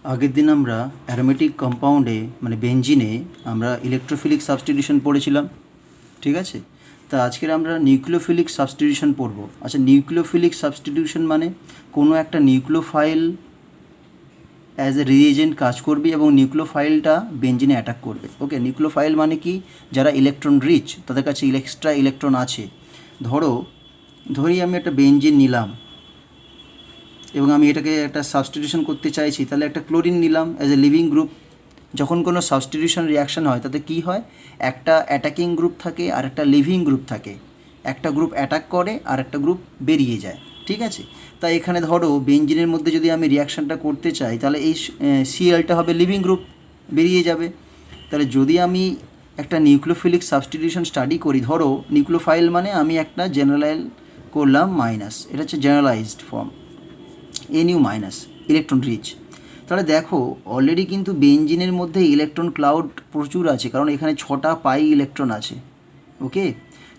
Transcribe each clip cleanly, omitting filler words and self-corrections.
আগের দিন আমরা অ্যারোমেটিক কম্পাউন্ডে মানে বেঞ্জিনে আমরা ইলেকট্রোফিলিক সাবস্টিটিউশন পড়েছিলাম, ঠিক আছে। তা আজকের আমরা নিউক্লিওফিলিক সাবস্টিটিউশন পড়ব। আচ্ছা, নিউক্লিওফিলিক সাবস্টিটিউশন মানে কোনো একটা নিউক্লিওফাইল অ্যাজ এ রিএজেন্ট কাজ করবে এবং নিউক্লিওফাইলটা বেঞ্জিনে অ্যাটাক করবে। ওকে, নিউক্লিওফাইল মানে কি? যারা ইলেকট্রন রিচ, তাদের কাছে এক্সট্রা ইলেকট্রন আছে। ধরি আমি একটা বেঞ্জিন নিলাম এবং আমি এটাকে একটা সাবস্টিটিউশন করতে চাইছি, তাহলে একটা ক্লোরিন নিলাম অ্যাজ এ লিভিং গ্রুপ। যখন কোনো সাবস্টিটিউশন রিয়াকশান হয় তাতে কি হয়? একটা অ্যাটাকিং গ্রুপ থাকে আর একটা লিভিং গ্রুপ থাকে। একটা গ্রুপ অ্যাটাক করে আর একটা গ্রুপ বেরিয়ে যায়, ঠিক আছে। তাই এখানে ধরো বেঞ্জিনের মধ্যে যদি আমি রিয়াকশানটা করতে চাই, তাহলে এই সিএলটা হবে লিভিং গ্রুপ, বেরিয়ে যাবে। তাহলে যদি আমি একটা নিউক্লিওফিলিক সাবস্টিটিউশন স্টাডি করি, ধরো নিউক্লিওফাইল মানে আমি একটা জেনারেলাইজ করলাম মাইনাস, এটা হচ্ছে generalised form, NU minus, electron rich. তাহলে দেখো অলরেডি কিন্তু বেঞ্জিনের মধ্যে ইলেকট্রন ক্লাউড প্রচুর আছে, কারণ এখানে 6টা পাই ইলেকট্রন আছে। ওকে,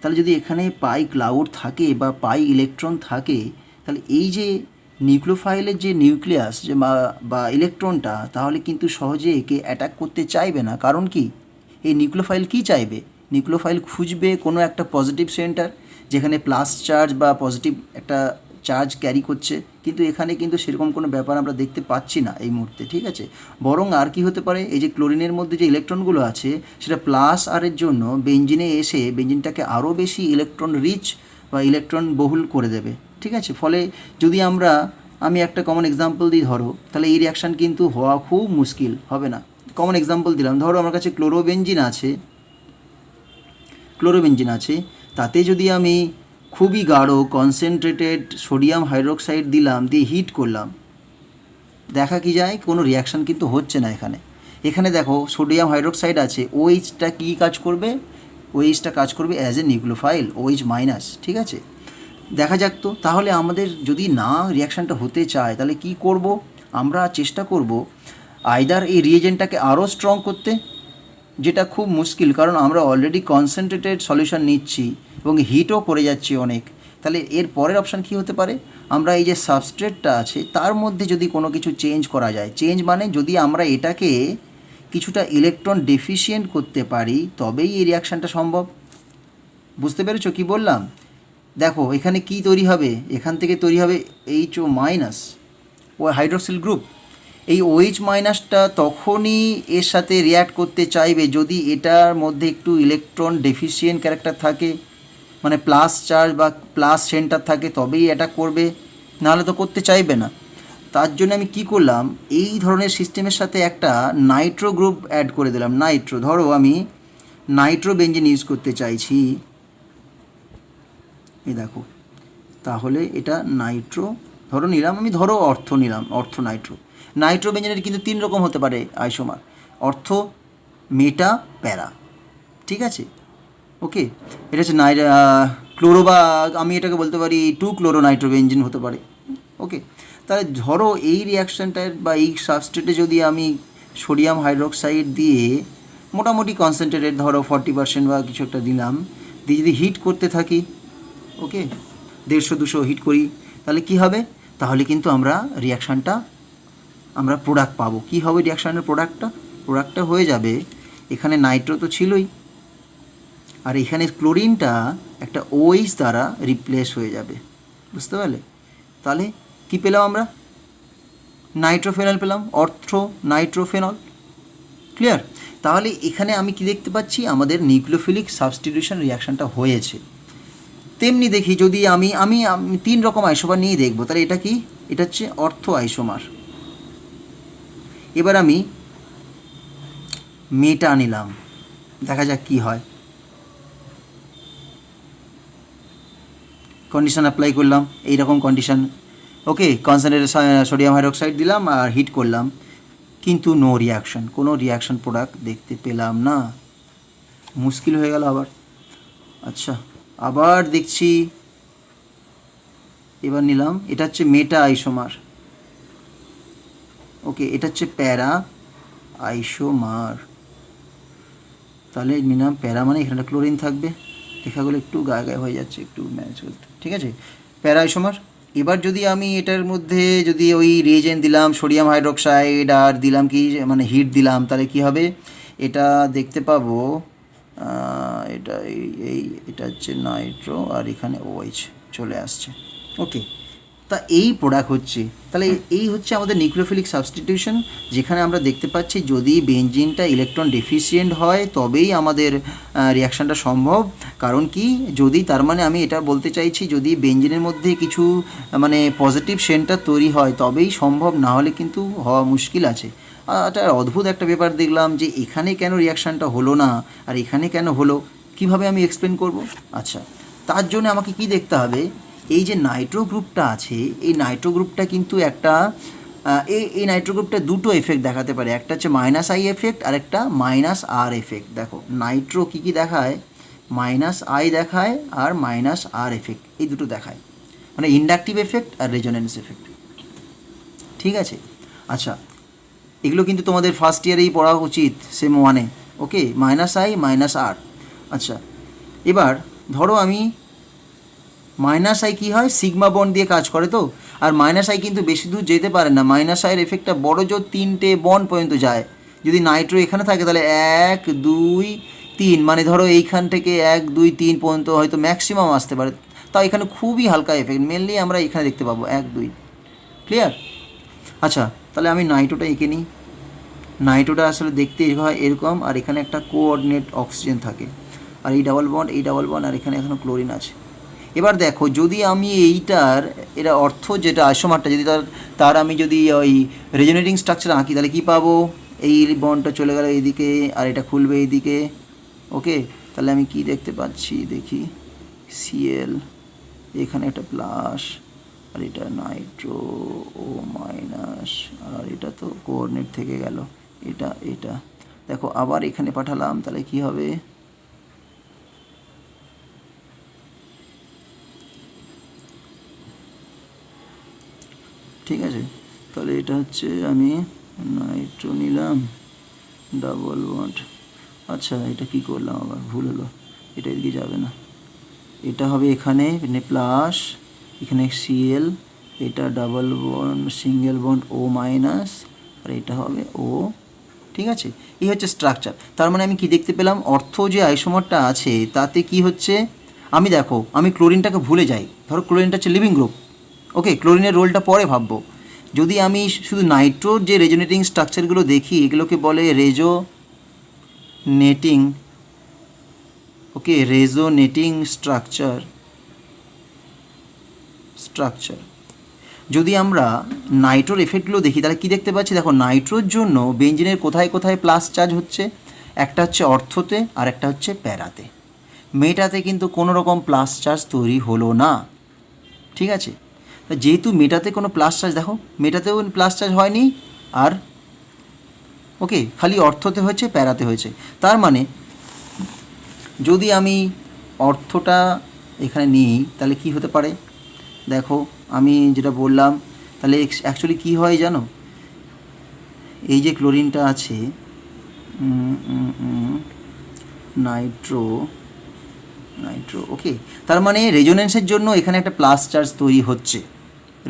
তাহলে যদি এখানে পাই ক্লাউড থাকে বা পাই ইলেকট্রন থাকে, তাহলে এই যে নিউক্লিওফাইলের যে নিউক্লিয়াস যে বা ইলেকট্রনটা, তাহলে কিন্তু সহজে একে অ্যাটাক করতে চাইবে না। কারণ কি? এই নিউক্লিওফাইল কি চাইবে? নিউক্লিওফাইল খুঁজবে কোনো একটা পজিটিভ সেন্টার যেখানে প্লাস চার্জ বা পজিটিভ একটা চার্জ ক্যারি করছে, কিন্তু এখানে কিন্তু সেরকম কোনো ব্যাপার আমরা দেখতে পাচ্ছি না এই মুহূর্তে, ঠিক আছে। বরং আর কি হতে পারে, এই যে ক্লোরিনের মধ্যে যে ইলেকট্রনগুলো আছে সেটা প্লাস আরের জন্য বেঞ্জিনে এসে বেঞ্জিনটাকে আরও বেশি ইলেকট্রন রিচ বা ইলেকট্রন বহুল করে দেবে, ঠিক আছে। ফলে যদি আমি একটা কমন এক্সাম্পল দিই, ধরো, তাহলে এই রিয়াকশান কিন্তু হওয়া খুব মুশকিল হবে না। কমন এক্সাম্পল দিলাম, ধরো আমার কাছে ক্লোরোবেঞ্জিন আছে, তাতে যদি আমি খুবই গাঢ় কনসেন্ট্রেটেড সোডিয়াম হাইড্রোক্সাইড দিলাম, দিয়ে হিট করলাম, দেখা কি যায়? কোনো রিয়াকশান কিন্তু হচ্ছে না। এখানে দেখো সোডিয়াম হাইড্রোক্সাইড আছে, OH-টা কী কাজ করবে? OH-টা কাজ করবে as a nucleophile, OH minus, ঠিক আছে। দেখা যাক তো, তাহলে আমাদের যদি না রিয়াকশানটা হতে চায় তাহলে কি করব? আমরা চেষ্টা করব আইদার এই রিয়েজেন্টটাকে আরও স্ট্রং করতে, যেটা খুব মুশকিল, কারণ আমরা অলরেডি কনসেন্ট্রেটেড সলিউশন নিচ্ছি এবং হিটও করে যাচ্ছি অনেক। তাহলে এর পরের অপশান কী হতে পারে? আমরা এই যে সাবস্ট্রেটটা আছে তার মধ্যে যদি কোনো কিছু চেঞ্জ করা যায়, চেঞ্জ মানে যদি আমরা এটাকে কিছুটা ইলেকট্রন ডেফিশিয়েন্ট করতে পারি, তবেই এই রিয়াকশানটা সম্ভব। বুঝতে পেরেছো কি বললাম? দেখো এখানে কি তৈরি হবে, এখান থেকে তৈরি হবে HO মাইনাস, ও হাইড্রোক্সিল গ্রুপ। এই OH মাইনাসটা তখনই এর সাথে রিয়্যাক্ট করতে চাইবে যদি এটার মধ্যে একটু ইলেকট্রন ডেফিসিয়েন্ট ক্যারেক্টার থাকে, মানে প্লাস চার্জ বা প্লাস সেন্টার থাকে, তবেই অ্যাটাক করবে, নাহলে তো করতে চাইবে না। তার জন্য আমি কি করলাম, এই ধরনের সিস্টেমের সাথে একটা নাইট্রো গ্রুপ অ্যাড করে দিলাম। নাইট্রো, ধরো আমি নাইট্রো বেঞ্জিন ইউজ করতে চাইছি, এই দেখো, তাহলে এটা নাইট্রো ধরো নিলাম আমি, ধরো অর্থ নাইট্রো বেঞ্জিনের কিন্তু 3 রকম হতে পারে আইসোমার, অর্থ, মেটা, প্যারা, ঠিক আছে। ওকে, এটা হচ্ছে ক্লোরো, বা আমি এটাকে বলতে পারি 2 ক্লোরো নাইট্রোবেঞ্জিন হতে পারে। ওকে, তাহলে ধরো এই রিয়াকশানটার বা এই সাবস্ট্রেটে যদি আমি সোডিয়াম হাইড্রোক্সাইড দিয়ে মোটামুটি কনসেন্ট্রেটেড ধরো 40% বা কিছু একটা দিলাম, দিয়ে যদি হিট করতে থাকি, ওকে, 150-200 হিট করি, তাহলে কি হবে? তাহলে কিন্তু আমরা প্রোডাক্ট পাবো। কি হবে রিয়াকশানের প্রোডাক্টটা হয়ে যাবে, এখানে নাইট্রো তো ছিলই, আর এখানে ক্লোরিনটা একটা OH দ্বারা রিপ্লেস হয়ে যাবে। বুঝতে পারলে? তাহলে কি পেলাম আমরা? নাইট্রোফেনল পেলাম, নাইট্রোফেনল। ক্লিয়ার? তাহলে এখানে আমি কি দেখতে পাচ্ছি, আমাদের নিউক্লিওফিলিক সাবস্টিটিউশন রিয়াকশানটা হয়েছে। তেমনি দেখি যদি আমি 3 রকম আইসোমার নিয়ে দেখবো, তাহলে এটা কি? এটা হচ্ছে অর্থ আইসোমার। এবার আমি মেটা নিলাম, দেখা যাক কি হয়। কন্ডিশন অ্যাপ্লাই করলাম, এইরকম কন্ডিশন। ওকে, কনসেন্ট্রেটেড সোডিয়াম হাইড্রোক্সাইড দিলাম আর হিট করলাম, কিন্তু নো রিয়াকশান, কোনো রিয়াকশান প্রোডাক্ট দেখতে পেলাম না। মুশকিল হয়ে গেল আবার। আচ্ছা, আবার দেখছি, এবার নিলাম, এটা হচ্ছে মেটা আইসোমার। ওকে, এটা হচ্ছে প্যারা আইসোমার। তাহলে নিলাম প্যারা, মানে এখানে ক্লোরিন থাকবে, লেখাগুলো একটু গায়ে গায়ে হয়ে যাচ্ছে, একটু ম্যানেজ করতে, ঠিক আছে। প্যারা আইসোমার, এবার যদি আমি এটার মধ্যে যদি ওই রিয়েজেন্ট দিলাম সোডিয়াম হাইড্রোক্সাইড আর দিলাম কি মানে হিট দিলাম, তাহলে কি হবে, এটা দেখতে পাবো এটা এটা হচ্ছে নাইট্রো আর এখানে ওএইচ চলে আসছে। ওকে, তা এই প্রোডাক্ট হচ্ছে, তাহলে এই হচ্ছে আমাদের নিউক্লিওফিলিক সাবস্টিটিউশন, যেখানে আমরা দেখতে পাচ্ছি যদি বেঞ্জিনটা ইলেকট্রন ডেফিসিয়েন্ট হয় তবেই আমাদের রিয়াকশানটা সম্ভব। কারণ কি, যদি তার মানে আমি এটা বলতে চাইছি যদি বেঞ্জিনের মধ্যে কিছু মানে পজিটিভ সেন্টার তৈরি হয় তবেই সম্ভব, না হলে কিন্তু হওয়া মুশকিল আছে। এটা অদ্ভুত একটা ব্যাপার দেখলাম যে এখানে কেন রিয়াকশানটা হলো না আর এখানে কেন হলো, কিভাবে আমি এক্সপ্লেন করব। আচ্ছা, তার জন্য আমাকে কি দেখতে হবে, এই যে নাইট্রো গ্রুপটা আছে এই নাইট্রো গ্রুপটা কিন্তু একটা এই নাইট্রো গ্রুপটা দুটো এফেক্ট দেখাতে পারে, একটা হচ্ছে মাইনাস আই এফেক্ট আর একটা মাইনাস আর এফেক্ট। দেখো নাইট্রো কী কী দেখায়, মাইনাস আই দেখায় আর মাইনাস আর এফেক্ট, এই দুটো দেখায়, মানে ইন্ডাকটিভ এফেক্ট আর রেজোনেন্স এফেক্ট। ঠিক আছে, আচ্ছা এগুলো কিন্তু তোমাদের ফার্স্ট ইয়ারেই পড়া উচিত সেম ওয়ানে। ওকে, মাইনাস আই মাইনাস আর। আচ্ছা এবার ধরো আমি মাইনাস আই কী হয়, সিগমা বন্ড দিয়ে কাজ করে তো, আর মাইনাস আই কিন্তু বেশি দূর যেতে পারে না, মাইনাস আইয়ের এফেক্টটা বড় জোর 3টে বন্ড পর্যন্ত যায়। যদি নাইট্রো এখানে থাকে তাহলে 1 2 3, মানে ধরো এইখান থেকে 1 2 3 পর্যন্ত হয়তো ম্যাক্সিমাম আসতে পারে, তাও এখানে খুবই হালকা এফেক্ট, মেনলি আমরা এখানে দেখতে পাবো 1 2। ক্লিয়ার? আচ্ছা তাহলে আমি নাইট্রোটা এঁকে নিই। নাইট্রোটা আসলে দেখতে হয় এরকম, আর এখানে একটা কোঅর্ডিনেট অক্সিজেন থাকে, আর এই ডাবল বন্ড আর এখানে এখনও ক্লোরিন আছে। এবার দেখো যদি আমি এইটার এটা অর্থ যেটা আইসোমারটা যদি তার আমি যদি ওই রেজোনেটিং স্ট্রাকচার আঁকি তাহলে কী পাবো, এই বন্ডটা চলে গেল এইদিকে আর এটা খুলবে এইদিকে। ওকে, তাহলে আমি কি দেখতে পাচ্ছি দেখি, সিএল এখানে একটা প্লাস আর এটা নাইট্রো ও মাইনাস, আর এটা তো কোঅর্ডিনেট থেকে গেল, এটা দেখো আবার এখানে পাঠালাম, তাহলে কি হবে, ঠিক আছে। তাহলে এটা হচ্ছে আমি নাইট্রো নিলাম ডাবল বন্ড, আচ্ছা এটা কি করলাম আবার ভুল হলো, এটা এদিকে যাবে না, এটা হবে এখানে প্লাস এখানে সিএল, এটা ডাবল বন্ড সিঙ্গেল বন্ড ও মাইনাস আর এটা হবে ও। ঠিক আছে, এই হচ্ছে স্ট্রাকচার। তার মানে আমি কি দেখতে পেলাম, অর্থ যে আইসোমারটা আছে তাতে কি হচ্ছে, আমি দেখো আমি ক্লোরিনটাকে ভুলে যাই, ধরো ক্লোরিনটা হচ্ছে লিভিং গ্রুপ। ওকে, ক্লোরিনের রোলটা পরে ভাববো। যদি আমি শুধু নাইট্রোর যে রেজোনেটিং স্ট্রাকচারগুলো দেখি এগুলোকে বলে রেজোনেটিং। ওকে, রেজোনেটিং স্ট্রাকচার। যদি আমরা নাইট্রোর এফেক্টগুলো দেখি তাহলে কি দেখতে পাচ্ছি, দেখো নাইট্রোর জন্য বেঞ্জিনের কোথায় কোথায় প্লাস চার্জ হচ্ছে, একটা হচ্ছে অর্থতে আর একটা হচ্ছে প্যারাতে। মেটাতে কিন্তু কোনো রকম প্লাস চার্জ তৈরি হলো না। ঠিক আছে, তা যেহেতু মেটাতে কোনো প্লাস চার্জ, দেখো মেটাতেও প্লাস চার্জ হয়নি, আর ওকে খালি অর্থতে হয়েছে প্যারাতে হয়েছে। তার মানে যদি আমি অর্থটা এখানে নিই তাহলে কি হতে পারে, দেখো আমি যেটা বললাম, তাহলে অ্যাকচুয়ালি কী হয় জানো, এই যে ক্লোরিনটা আছে নাইট্রো, ওকে, তার মানে রেজোনেন্সের জন্য এখানে একটা প্লাস চার্জ তৈরি হচ্ছে,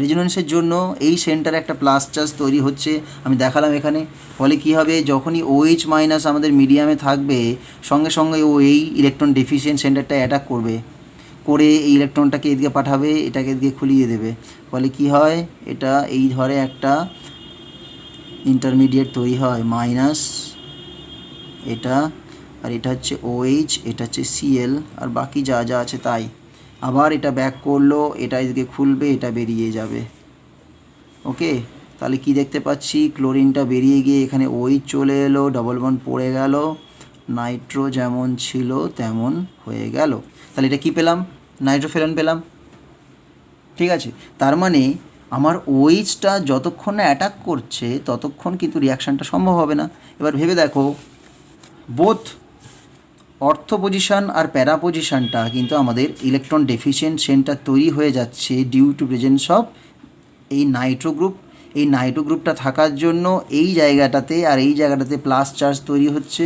রেজোনেন্সের জন্য এই সেন্টারে একটা প্লাস চার্জ তৈরি হচ্ছে, আমি দেখালাম এখানে। ফলে কী হবে, যখনই OH মাইনাস আমাদের মিডিয়ামে থাকবে সঙ্গে সঙ্গে ও এই ইলেকট্রন ডেফিসিয়েন্ট সেন্টারটা অ্যাটাক করবে, করে এই ইলেকট্রনটাকে এদিকে পাঠাবে, এটাকে এদিকে খুলিয়ে দেবে। ফলে কি হয়, এটা এই ধরে একটা ইন্টারমিডিয়েট তৈরি হয়, মাইনাস এটা, আর এটা হচ্ছে OH, এটা হচ্ছে Cl, আর বাকি যা যা আছে তাই। আবার এটা ব্যাক করলো, এটা এদিকে খুলবে, এটা বেরিয়ে যাবে। ওকে, তাহলে কি দেখতে পাচ্ছি, ক্লোরিনটা বেরিয়ে গিয়ে এখানে OH চলে এলো, ডাবল বন্ড পড়ে গেল, নাইট্রো যেমন ছিল তেমন হয়ে গেল। তাহলে এটা কি পেলাম, নাইট্রোফেরন পেলাম। ঠিক আছে, তার মানে আমার OH-টা যতক্ষণ না অ্যাটাক করছে ততক্ষণ কিন্তু রিয়াকশানটা সম্ভব হবে না। এবার ভেবে দেখো, বোথ অর্থ পজিশন আর প্যারা পজিশনটা কিন্তু আমাদের ইলেকট্রন ডেফিসিয়েন্ট সেন্টার তৈরি হয়ে যাচ্ছে ডিউ টু প্রেজেন্স অফ এই নাইট্রো গ্রুপ। এই নাইট্রো গ্রুপটা থাকার জন্য এই জায়গাটাতে আর এই জায়গাটাতে প্লাস চার্জ তৈরি হচ্ছে,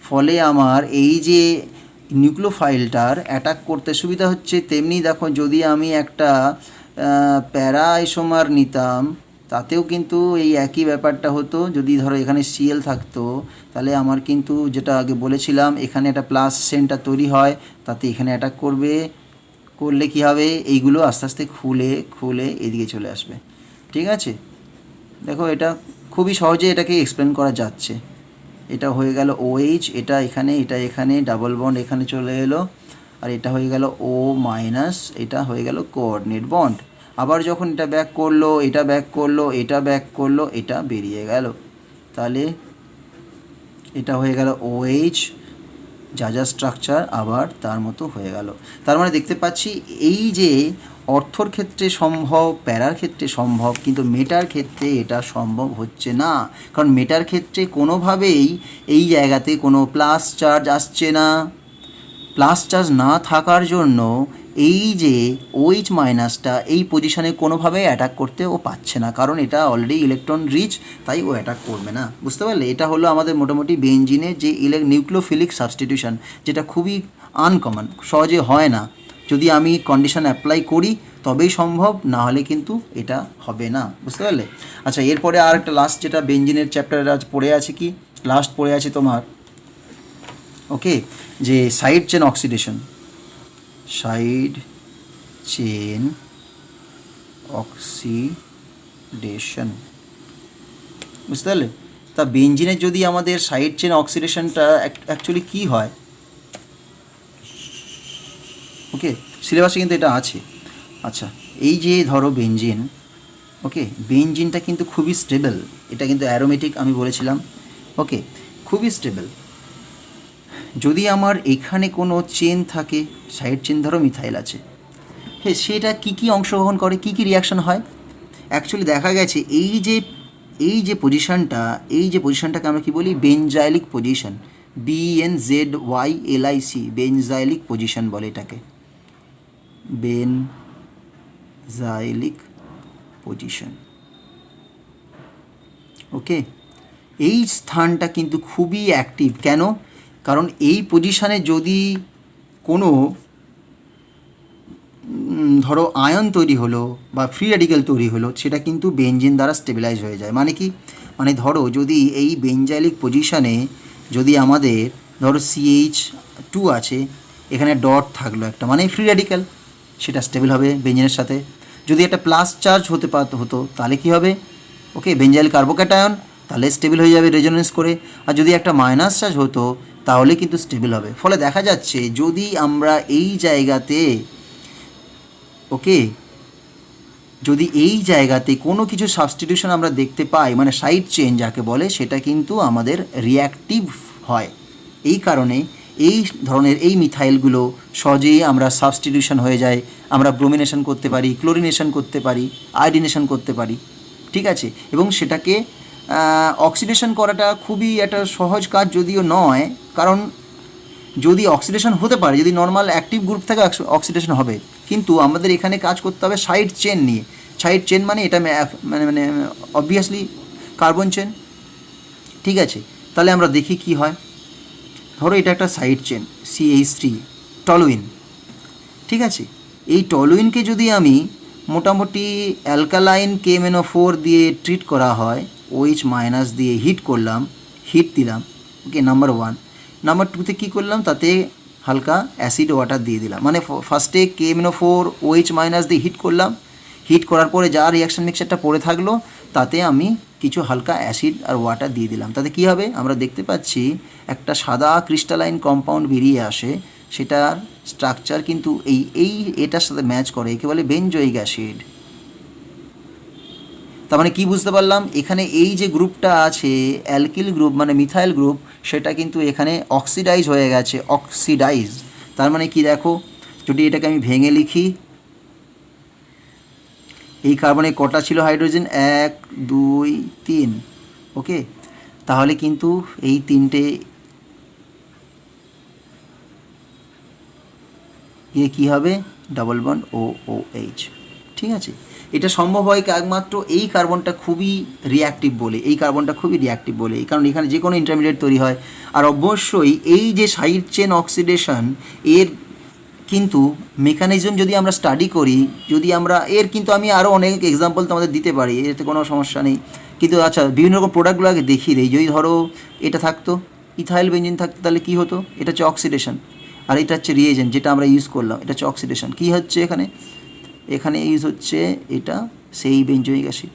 ফলে আমার এই যে নিউক্লিওফাইলটার অ্যাটাক করতে সুবিধা হচ্ছে। তেমনি দেখো যদি আমি একটা প্যারা আইসোমার নিতাম তাতেও কিন্তু এই একই ব্যাপারটা হতো। যদি ধরো এখানে সিএল থাকতো তাহলে আমার কিন্তু যেটা আগে বলেছিলাম এখানে একটা প্লাস সেন্টার তৈরি হয়, তাতে এখানে অ্যাটাক করবে, করলে কি হবে এইগুলো আস্তে আস্তে খুলে খুলে এদিকে চলে আসবে। ঠিক আছে, দেখো এটা খুবই সহজে এটাকে এক্সপ্লেন করা যাচ্ছে। এটা হয়ে গেল OH, এটা এখানে, এটা এখানে, ডাবল বন্ড এখানে চলে এলো, আর এটা হয়ে গেল O মাইনাস, এটা হয়ে গেল কোঅর্ডিনেট বন্ড। আবার যখন এটা ব্যাক করলো, এটা ব্যাক করলো, এটা ব্যাক করলো, এটা বেরিয়ে গেল, তাহলে এটা হয়ে গেল OH, যা যা স্ট্রাকচার আবার তার মতো হয়ে গেল। তার মানে দেখতে পাচ্ছি এই যে অর্থর ক্ষেত্রে সম্ভব, প্যারার ক্ষেত্রে সম্ভব, কিন্তু মেটার ক্ষেত্রে এটা সম্ভব হচ্ছে না। কারণ মেটার ক্ষেত্রে কোনোভাবেই এই জায়গাতে কোনো প্লাস চার্জ আসছে না। প্লাস চার্জ না থাকার জন্য এই যে OH মাইনাসটা এই পজিশনে কোনোভাবে অ্যাটাক করতে ও পাচ্ছে না, কারণ এটা অলরেডি ইলেকট্রন রিচ, তাই ও অ্যাটাক করবে না। বুঝতে পারলে? এটা হলো আমাদের মোটামুটি বেনজিনের যে নিউক্লিওফিলিক সাবস্টিটিউশন, যেটা খুবই আনকমন, সহজে হয় না। যদি আমি কন্ডিশন অ্যাপ্লাই করি তবেই সম্ভব, না হলে কিন্তু এটা হবে না। বুঝতে পারলে? আচ্ছা, এরপরে আর একটা লাস্ট যেটা বেনজিনের চ্যাপ্টারে আজ পড়ে আছে, কি লাস্ট পড়ে আছে তোমার, ওকে, যে side chain oxidation, side chain oxidation. বুঝতে পারলে? তা বেনজিনের যদি আমাদের সাইড চেন অক্সিডেশনটা অ্যাকচুয়ালি কী হয়, ওকে, সিলেবাসে কিন্তু এটা আছে। আচ্ছা, এই যে ধরো বেনজিন, ওকে, বেনজিনটা কিন্তু খুবই স্টেবল, এটা কিন্তু অ্যারোমেটিক আমি বলেছিলাম, ওকে, খুবই স্টেবল। যদি আমার এখানে কোনো চেন থাকে, সাইড চেন ধরো মিথাইল আছে, হ্যাঁ, সেটা কী কী অংশগ্রহণ করে, কী কী রিয়াকশন হয়। অ্যাকচুয়ালি দেখা গেছে এই যে পজিশনটাকে আমরা কি বলি, বেনজাইলিক পজিশন, BNZYLIC, বেনজাইলিক পজিশন বলে এটাকে, বেনজাইলিক পজিশন। ওকে, এই স্থানটা কিন্তু খুবই অ্যাক্টিভ। কেন? কারণ এই পজিশানে যদি কোনো ধরো আয়ন তৈরি হলো বা ফ্রি র্যাডিক্যাল তৈরি হলো, সেটা কিন্তু বেনজিন দ্বারা স্টেবিলাইজ হয়ে যায়। মানে কি, মানে ধরো যদি এই বেনজাইলিক পজিশানে যদি আমাদের ধরো CH2 আছে, এখানে ডট থাকলো একটা, মানে ফ্রি র্যাডিক্যাল, সেটা স্টেবল হবে বেনজিনের সাথে। যদি একটা প্লাস চার্জ হতো তাহলে কি হবে, ওকে, বেনজাইল কার্বোক্যাটায়ন, তাহলে স্টেবল হয়ে যাবে রেজোনেন্স করে। আর যদি একটা মাইনাস চার্জ হতো তাহলে কিন্তু স্টেবল হবে। ফলে দেখা যাচ্ছে যদি আমরা এই জায়গাতে, ওকে, যদি এই জায়গাতে কোনো কিছু সাবস্টিটিউশন আমরা দেখতে পাই, মানে সাইড চেন যাকে বলে, সেটা কিন্তু আমাদের রিঅ্যাক্টিভ হয়। এই কারণে এই ধরনের এই মিথাইলগুলো সহজেই আমরা সাবস্টিটিউশন হয়ে যায়, আমরা ব্রোমিনেশন করতে পারি, ক্লোরিনেশন করতে পারি, আয়োডিনেশন করতে পারি। ঠিক আছে, এবং সেটাকে অক্সিডেশন করাটা খুবই একটা সহজ কাজ যদিও নয়, কারণ যদি অক্সিডেশন হতে পারে, যদি নর্মাল অ্যাক্টিভ গ্রুপ থেকে অক্সিডেশন হবে, কিন্তু আমাদের এখানে কাজ করতে হবে সাইড চেন নিয়ে। সাইড চেন মানে এটা মানে অবভিয়াসলি কার্বন চেন। ঠিক আছে, তাহলে আমরা দেখি কি হয়। ধরো এটা একটা সাইড চেন CH3 টলুইন। ঠিক আছে, এই টলুইনকে যদি আমি মোটামুটি অ্যালকালাইন KMnO4 দিয়ে ট্রিট করা হয়, OH মাইনাস দিয়ে হিট দিলাম, ওকে, নাম্বার 1। নাম্বার 2তে কী করলাম, তাতে হালকা অ্যাসিড ওয়াটার দিয়ে দিলাম। মানে ফার্স্টে KMnO4 OH মাইনাস দিয়ে হিট করলাম, হিট করার পরে যা রিয়াকশান মিক্সচারটা পড়ে থাকলো তাতে আমি কিছু হালকা অ্যাসিড আর ওয়াটার দিয়ে দিলাম। তাতে কী হবে, আমরা দেখতে পাচ্ছি একটা সাদা ক্রিস্টালাইন কম্পাউন্ড বেরিয়ে আসে, সেটার স্ট্রাকচার কিন্তু এটার সাথে ম্যাচ করে, একে বলে বেনজোইক অ্যাসিড। তার মানে কী বুঝতে পারলাম, এখানে এই যে গ্রুপটা আছে অ্যালকিল গ্রুপ মানে মিথাইল গ্রুপ, সেটা কিন্তু এখানে অক্সিডাইজ হয়ে গেছে, অক্সিডাইজ। তার মানে কি, দেখো যদি এটাকে আমি ভেঙে লিখি, এই কার্বনে কটা ছিল হাইড্রোজেন, 1 2 3, ওকে, তাহলে কিন্তু এই তিনটে কী হবে, ডাবল বন্ড OOH। ঠিক আছে, এটা সম্ভব হয় একমাত্র এই কার্বনটা খুবই রিঅ্যাক্টিভ বলে, কারণ এখানে যে কোনো ইন্টারমিডিয়েট তৈরি হয়। আর অবশ্যই এই যে সাইড চেন অক্সিডেশন, এর কিন্তু মেকানিজম যদি আমরা স্টাডি করি, যদি আমরা এর কিন্তু আমি আরও অনেক এক্সাম্পল তোমাদের দিতে পারি, এতে কোনো সমস্যা নেই। কিন্তু আচ্ছা বিভিন্ন রকম প্রোডাক্টগুলো আগে দেখিয়ে দিই। যদি ধরো এটা থাকতো, ইথাইল বেঞ্জিন থাকতো, তাহলে কী হতো? এটা হচ্ছে অক্সিডেশন, আর এটা হচ্ছে রিয়েজেন্ট যেটা আমরা ইউজ করলাম, এটা হচ্ছে অক্সিডেশন। কী হচ্ছে এখানে? এখানে ইউজ হচ্ছে এটা সেই বেঞ্জোইক অ্যাসিড,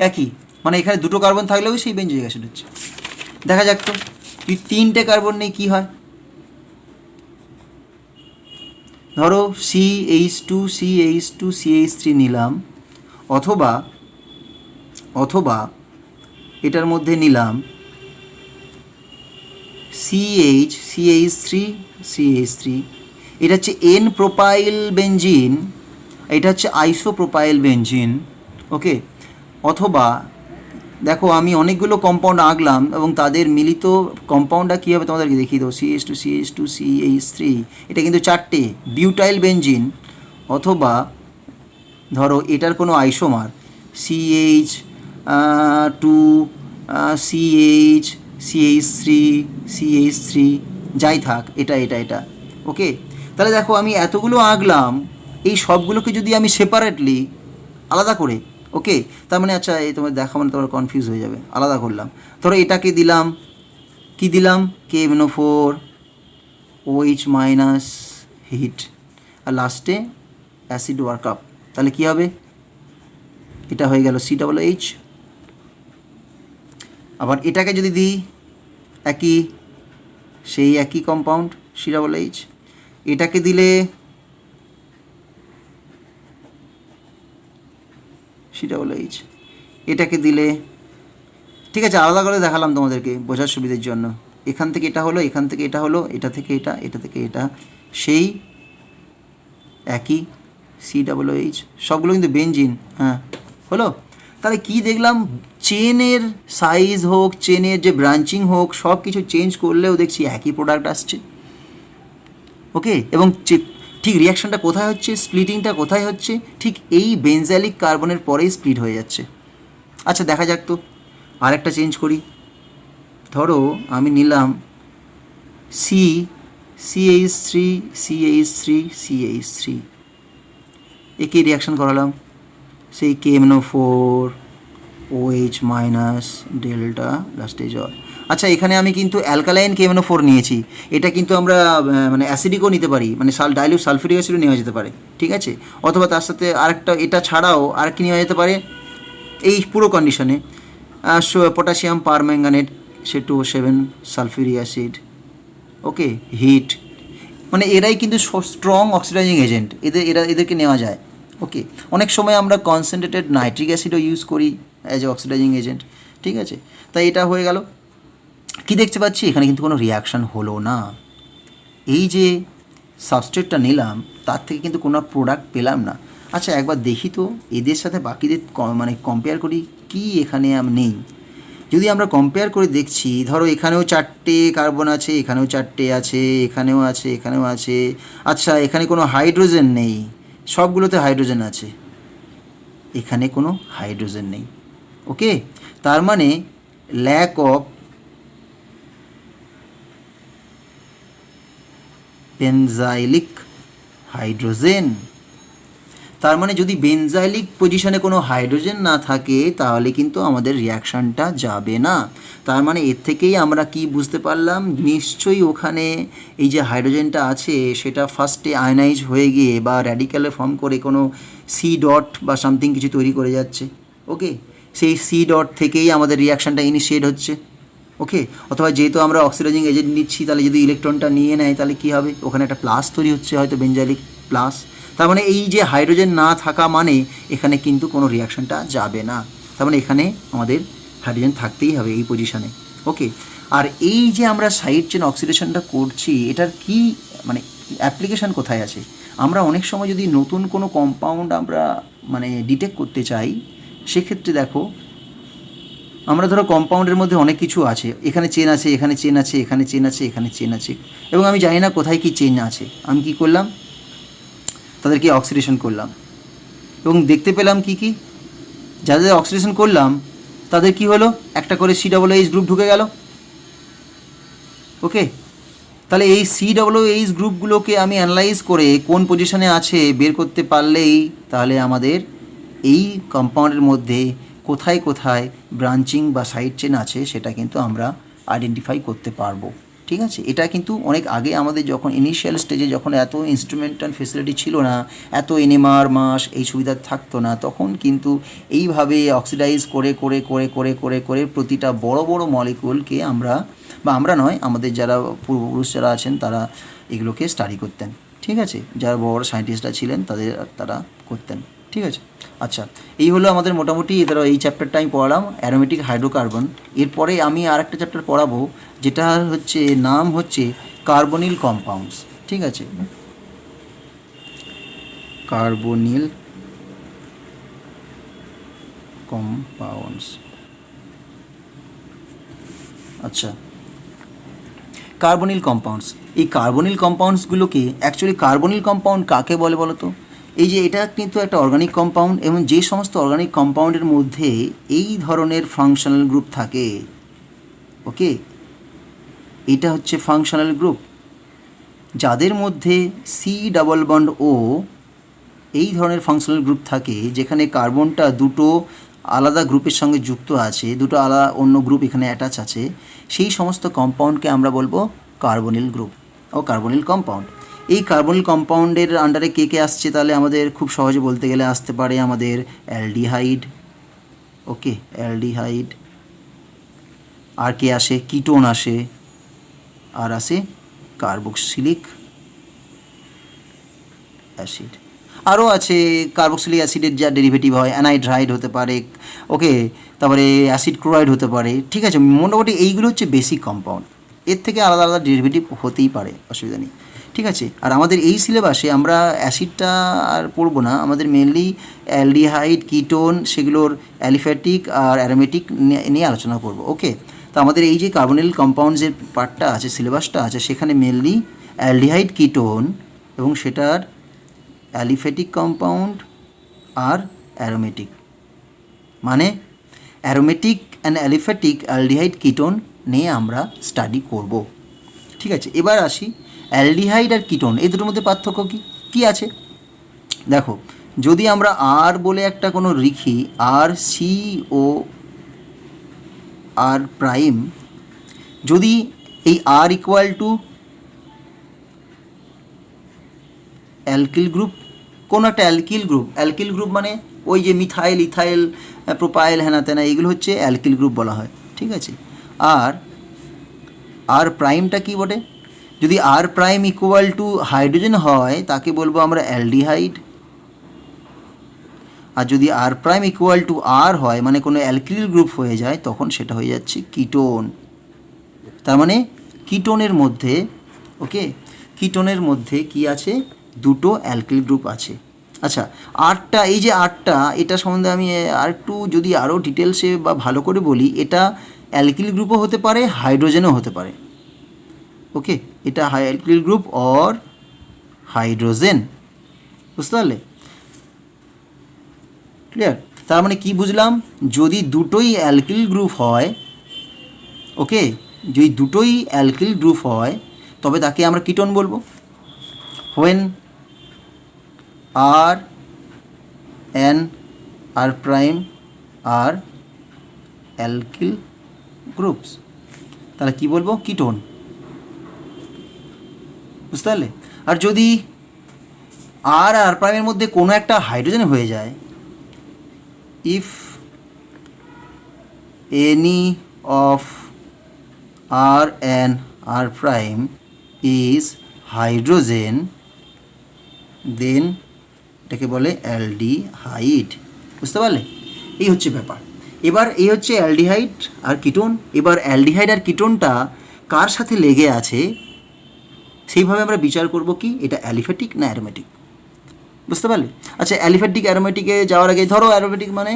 একই, মানে এখানে দুটো কার্বন থাকলেও সেই বেঞ্জোইক অ্যাসিড হচ্ছে। দেখা যাক তো, যদি তিনটে কার্বন নেই কী হয়? ধরো CH2CH2CH3 নিলাম, অথবা এটার মধ্যে নিলাম CH3 এটা হচ্ছে N প্রোপাইল বেঞ্জিন, এটা হচ্ছে আইসোপ্রোপাইল বেঞ্জিন। ওকে, অথবা দেখো আমি অনেকগুলো কম্পাউন্ড আঁকলাম এবং তাদের মিলিত কম্পাউন্ডটা কী হবে তোমাদেরকে দেখিয়ে দেবো। CH2CH2CH3 এটা কিন্তু চারটে বিউটাইল বেঞ্জিন, অথবা ধরো এটার কোনো আইসোমার CH2CH3 যাই থাক, এটা। ওকে, তাহলে দেখো আমি এতগুলো আঁকলাম, এই সবগুলোকে যদি আমি সেপারেটলি আলাদা করে, ওকে, তার মানে আচ্ছা এই তোমার দেখা মানে তোমার কনফিউজ হয়ে যাবে। আলাদা করলাম, ধরো এটাকে দিলাম, কি দিলাম? KMnO4 OH মাইনাস হিট, আর লাস্টে অ্যাসিড ওয়ার্কআপ, তাহলে কী হবে? এটা হয়ে গেল COOH। আবার এটাকে যদি দিই সেই একই কম্পাউন্ড COOH, এটাকে দিলে COOH, এটাকে দিলে, ঠিক আছে আলাদা করে দেখালাম তোমাদেরকে বোঝার সুবিধার জন্য। এখান থেকে এটা হলো, এখান থেকে এটা হলো, এটা থেকে এটা, সেই একই COOH, সবগুলো কিন্তু বেঞ্জিন। হ্যাঁ, হলো। তাহলে কি দেখলাম? চেনের সাইজ হোক, চেনের যে ব্রাঞ্চিং হোক, সব কিছু চেঞ্জ করলেও দেখছি একই প্রোডাক্ট আসছে। ওকে, এবং ঠিক রিয়াকশানটা কোথায় হচ্ছে, স্প্লিটিংটা কোথায় হচ্ছে? ঠিক এই বেনজালিক কার্বনের পরেই স্প্লিট হয়ে যাচ্ছে। আচ্ছা দেখা যাক তো, আরেকটা চেঞ্জ করি। ধরো আমি নিলাম CH3 একে রিয়াকশান করালাম, সেই KMnO4 OH মাইনাস ডেল্টা লাস্টে জল। আচ্ছা এখানে আমি কিন্তু অ্যালকালাইন KMnO4 নিয়েছি, এটা কিন্তু আমরা মানে অ্যাসিডিকও নিতে পারি, মানে ডাইলিউট সালফিউরিক অ্যাসিডও নেওয়া যেতে পারে, ঠিক আছে। অথবা তার সাথে আরেকটা, এটা ছাড়াও আর কি নেওয়া যেতে পারে এই পুরো কন্ডিশনে? Potassium permanganate C2O7 sulphuric acid. Okay, heat, মানে এরাই কিন্তু স্ট্রং অক্সিডাইজিং এজেন্ট, এদেরকে নেওয়া যায়। ওকে, অনেক সময় আমরা কনসেন্ট্রেটেড নাইট্রিক অ্যাসিডও ইউজ করি অ্যাজ এ অক্সিডাইজিং এজেন্ট, ঠিক আছে। তাই এটা হয়ে গেল। কি দেখতে পাচ্ছি? এখানে কিন্তু কোনো রিয়াকশান হলো না। এই যে সাবস্ট্রেটটা নিলাম তার থেকে কিন্তু কোনো প্রোডাক্ট পেলাম না। আচ্ছা একবার দেখি তো এদের সাথে বাকিদের মানে কম্পেয়ার করি কি এখানে নেই। যদি আমরা কম্পেয়ার করে দেখছি, ধরো এখানেও চারটে কার্বন আছে, এখানেও চারটে আছে, এখানেও আছে। আচ্ছা এখানে কোনো হাইড্রোজেন নেই, সবগুলোতে হাইড্রোজেন আছে, এখানে কোনো হাইড্রোজেন নেই। ওকে, তার মানে ল্যাক অফ বেনজাইলিক হাইড্রোজেন। তার মানে যদি বেনজাইলিক পজিশনে কোনো হাইড্রোজেন না থাকে তাহলে কিন্তু আমাদের রিয়াকশানটা যাবে না। তার মানে এর থেকেই আমরা কি বুঝতে পারলাম? নিশ্চয়ই ওখানে এই যে হাইড্রোজেনটা আছে সেটা ফার্স্টে আয়নাইজ হয়ে গিয়ে বা র্যাডিক্যালে ফর্ম করে কোনো সি ডট বা সামথিং কিছু তৈরি করে যাচ্ছে। ওকে, সেই সি ডট থেকেই আমাদের রিয়াকশানটা ইনিশিয়েট হচ্ছে। ওকে, অথবা যেহেতু আমরা অক্সিডাইজিং এজেন্ট নিচ্ছি, তাহলে যদি ইলেকট্রনটা নিয়ে নেয় তাহলে কী হবে? ওখানে একটা প্লাস তৈরি হচ্ছে, হয়তো বেনজাইলিক প্লাস। তার মানে এই যে হাইড্রোজেন না থাকা মানে এখানে কিন্তু কোনো রিয়াকশানটা যাবে না। তার মানে এখানে আমাদের হাইড্রোজেন থাকতেই হবে এই পজিশানে। ওকে, আর এই যে আমরা সাইড চেন অক্সিডেশনটা করছি, এটার কি মানে অ্যাপ্লিকেশান কোথায় আছে? আমরা অনেক সময় যদি নতুন কোনো কম্পাউন্ড আমরা মানে ডিটেক্ট করতে চাই, সেক্ষেত্রে দেখো আমরা ধরো কম্পাউন্ডের মধ্যে অনেক কিছু আছে, এখানে চেন আছে, এখানে চেন আছে, এখানে চেন আছে, এখানে চেন আছে, এবং আমি জানি না কোথায় কি চেন আছে। আমি কি করলাম? তাদেরকে অক্সিডেশন করলাম এবং দেখতে পেলাম কি যাদের অক্সিডেশন করলাম তাদের কি হলো? একটা করে COOH গ্রুপ ঢুকে গেল। ওকে, তাহলে এই COOH গ্রুপগুলোকে আমি অ্যানালাইজ করে কোন পজিশনে আছে বের করতে পারলেই তাহলে আমাদের এই কম্পাউন্ডের মধ্যে কোথায় কোথায় ব্রাঞ্চিং বা সাইড চেন আছে সেটা কিন্তু আমরা আইডেন্টিফাই করতে পারবো। ঠিক আছে, এটা কিন্তু অনেক আগে আমাদের যখন ইনিশিয়াল স্টেজে যখন এত ইনস্ট্রুমেন্টাল ফেসিলিটি ছিল না, এত NMR মাস এই সুবিধা থাকতো না, তখন কিন্তু এইভাবে অক্সিডাইজ করে করে করে করে করে করে প্রতিটা বড় বড় মলিকুলকে আমরা নয়, আমাদের যারা পূর্বপুরুষ যারা আছেন তারা এগুলোকে স্টাডি করতেন। ঠিক আছে, যারা বড় সায়েন্টিস্টরা ছিলেন তারা করতেন। ঠিক আছে, আচ্ছা, এই হলো আমাদের মোটামুটি এই চ্যাপ্টারটা আমি পড়ালাম অ্যারোমেটিক হাইড্রোকার্বন। এরপরে আমি আর একটা চ্যাপ্টার পড়াবো যেটা নাম হচ্ছে কার্বনিল কম্পাউন্ডস। ঠিক আছে, কার্বনিল কম্পাউন্ডস। আচ্ছা, কার্বনিল কম্পাউন্ডস, এই কার্বনিল কম্পাউন্ডসগুলোকে অ্যাকচুয়ালি কার্বনিল কম্পাউন্ড কাকে বলে বলো তো? এই যে এটা কিন্তু একটা অর্গানিক কম্পাউন্ড, এবং যে সমস্ত অর্গানিক কম্পাউন্ডের মধ্যে এই ধরনের ফাংশনাল গ্রুপ থাকে, ওকে, এটা হচ্ছে ফাংশনাল গ্রুপ, যাদের মধ্যে C+O এই ধরনের ফাংশনাল গ্রুপ থাকে, যেখানে কার্বনটা দুটো আলাদা গ্রুপের সঙ্গে যুক্ত আছে, দুটো আলাদা অন্য গ্রুপ এখানে অ্যাটাচ আছে, সেই সমস্ত কম্পাউন্ডকে আমরা বলবো কার্বনিল গ্রুপ ও কার্বনিল কম্পাউন্ড। এই কার্বনিল কম্পাউন্ডের আন্ডারে কে কে আসছে? তাহলে আমাদের খুব সহজে বলতে গেলে আসতে পারে আমাদের অ্যালডিহাইড, ওকে, অ্যালডিহাইড, আর কে আসে? কিটোন আসে, আর আসে কার্বক্সিলিক অ্যাসিড, আরও আছে কার্বক্সিলিক অ্যাসিডের যা ডেরিভেটিভ হয়, অ্যানাইড্রাইড হতে পারে, ওকে, তারপরে অ্যাসিড ক্লোরাইড হতে পারে। ঠিক আছে, মোটামুটি এইগুলো হচ্ছে বেসিক কম্পাউন্ড, এর থেকে আলাদা আলাদা ডেরিভেটিভ হতেই পারে, অসুবিধা নেই। ঠিক আছে, আর আমাদের এই সিলেবাসে আমরা অ্যাসিডটা আর পড়বো না, আমাদের মেনলি অ্যালডিহাইড, কিটোন, সেগুলোর অ্যালিফ্যাটিক আর অ্যারোমেটিক নিয়ে আলোচনা করব। ওকে, তো আমাদের এই যে কার্বনিল কম্পাউন্ডসের পার্টটা আছে, সিলেবাসটা আছে, সেখানে মেনলি অ্যালডিহাইড, কিটোন এবং সেটার অ্যালিফ্যাটিক কম্পাউন্ড আর অ্যারোমেটিক, মানে aromatic and aliphatic aldehyde, ketone নিয়ে আমরা স্টাডি করব। ঠিক আছে, এবার আসি অ্যালডিহাইড আর কিটোন, এই দুটোর মধ্যে পার্থক্য কী আছে? দেখো, যদি আমরা আর বলে একটা কোনো লিখি, RCOR', যদি এই আর ইকুয়াল টু অ্যালকিল গ্রুপ, কোনো একটা অ্যালকিল গ্রুপ মানে ওই যে মিথাইল, ইথাইল, প্রোপাইল, হ্যানা তেনা, এগুলো হচ্ছে অ্যালকিল গ্রুপ বলা হয়। ঠিক আছে, আর প্রাইমটা কী বটে? যদি আর প্রাইম ইকুয়াল টু হাইড্রোজেন হয় তাকে বলবো আমরা অ্যালডিহাইড, আর যদি আর প্রাইম ইকুয়াল টু আর হয়, মানে কোনো অ্যালকিল গ্রুপ হয়ে যায়, তখন সেটা হয়ে যাচ্ছে কিটোন। তার মানে কিটোনের মধ্যে, ওকে, কিটোনের মধ্যে কি আছে? দুটো অ্যালকিল গ্রুপ আছে। আচ্ছা, আরটা, এই যে আরটা, এটা সম্বন্ধে আমি আর একটু যদি আরও ডিটেলসে বা ভালো করে বলি, এটা অ্যালকিল গ্রুপও হতে পারে, হাইড্রোজেনও হতে পারে। ওকে, এটা অ্যালকিল গ্রুপ অর হাইড্রোজেন, বুঝতে পারলে? ক্লিয়ার? তার মানে কি বুঝলাম? যদি দুটোই অ্যালকিল গ্রুপ হয়, ওকে, যদি দুটোই অ্যালকিল গ্রুপ হয় তবে তাকে আমরা কিটোন বলবো। When R prime are alkyl groups, তাহলে কি বলবো? কিটোন, বুঝতে পারলে? আর যদি আর প্রাইমের মধ্যে কোনো একটা হাইড্রোজেন হয়ে যায়, if any of R prime is hydrogen, then এটাকে বলে অ্যালডিহাইড, বুঝতে পারলে? এই হচ্ছে ব্যাপার। এবার এই হচ্ছে অ্যালডিহাইড আর কিটোন। এবার অ্যালডিহাইড আর কিটোনটা কার সাথে লেগে আছে সেইভাবে আমরা বিচার করব কি এটা অ্যালিফ্যাটিক না অ্যারোমেটিক, বুঝতে পারলে? আচ্ছা, অ্যালিফ্যাটিক অ্যারোমেটিকে যাওয়ার আগে ধরো অ্যারোমেটিক মানে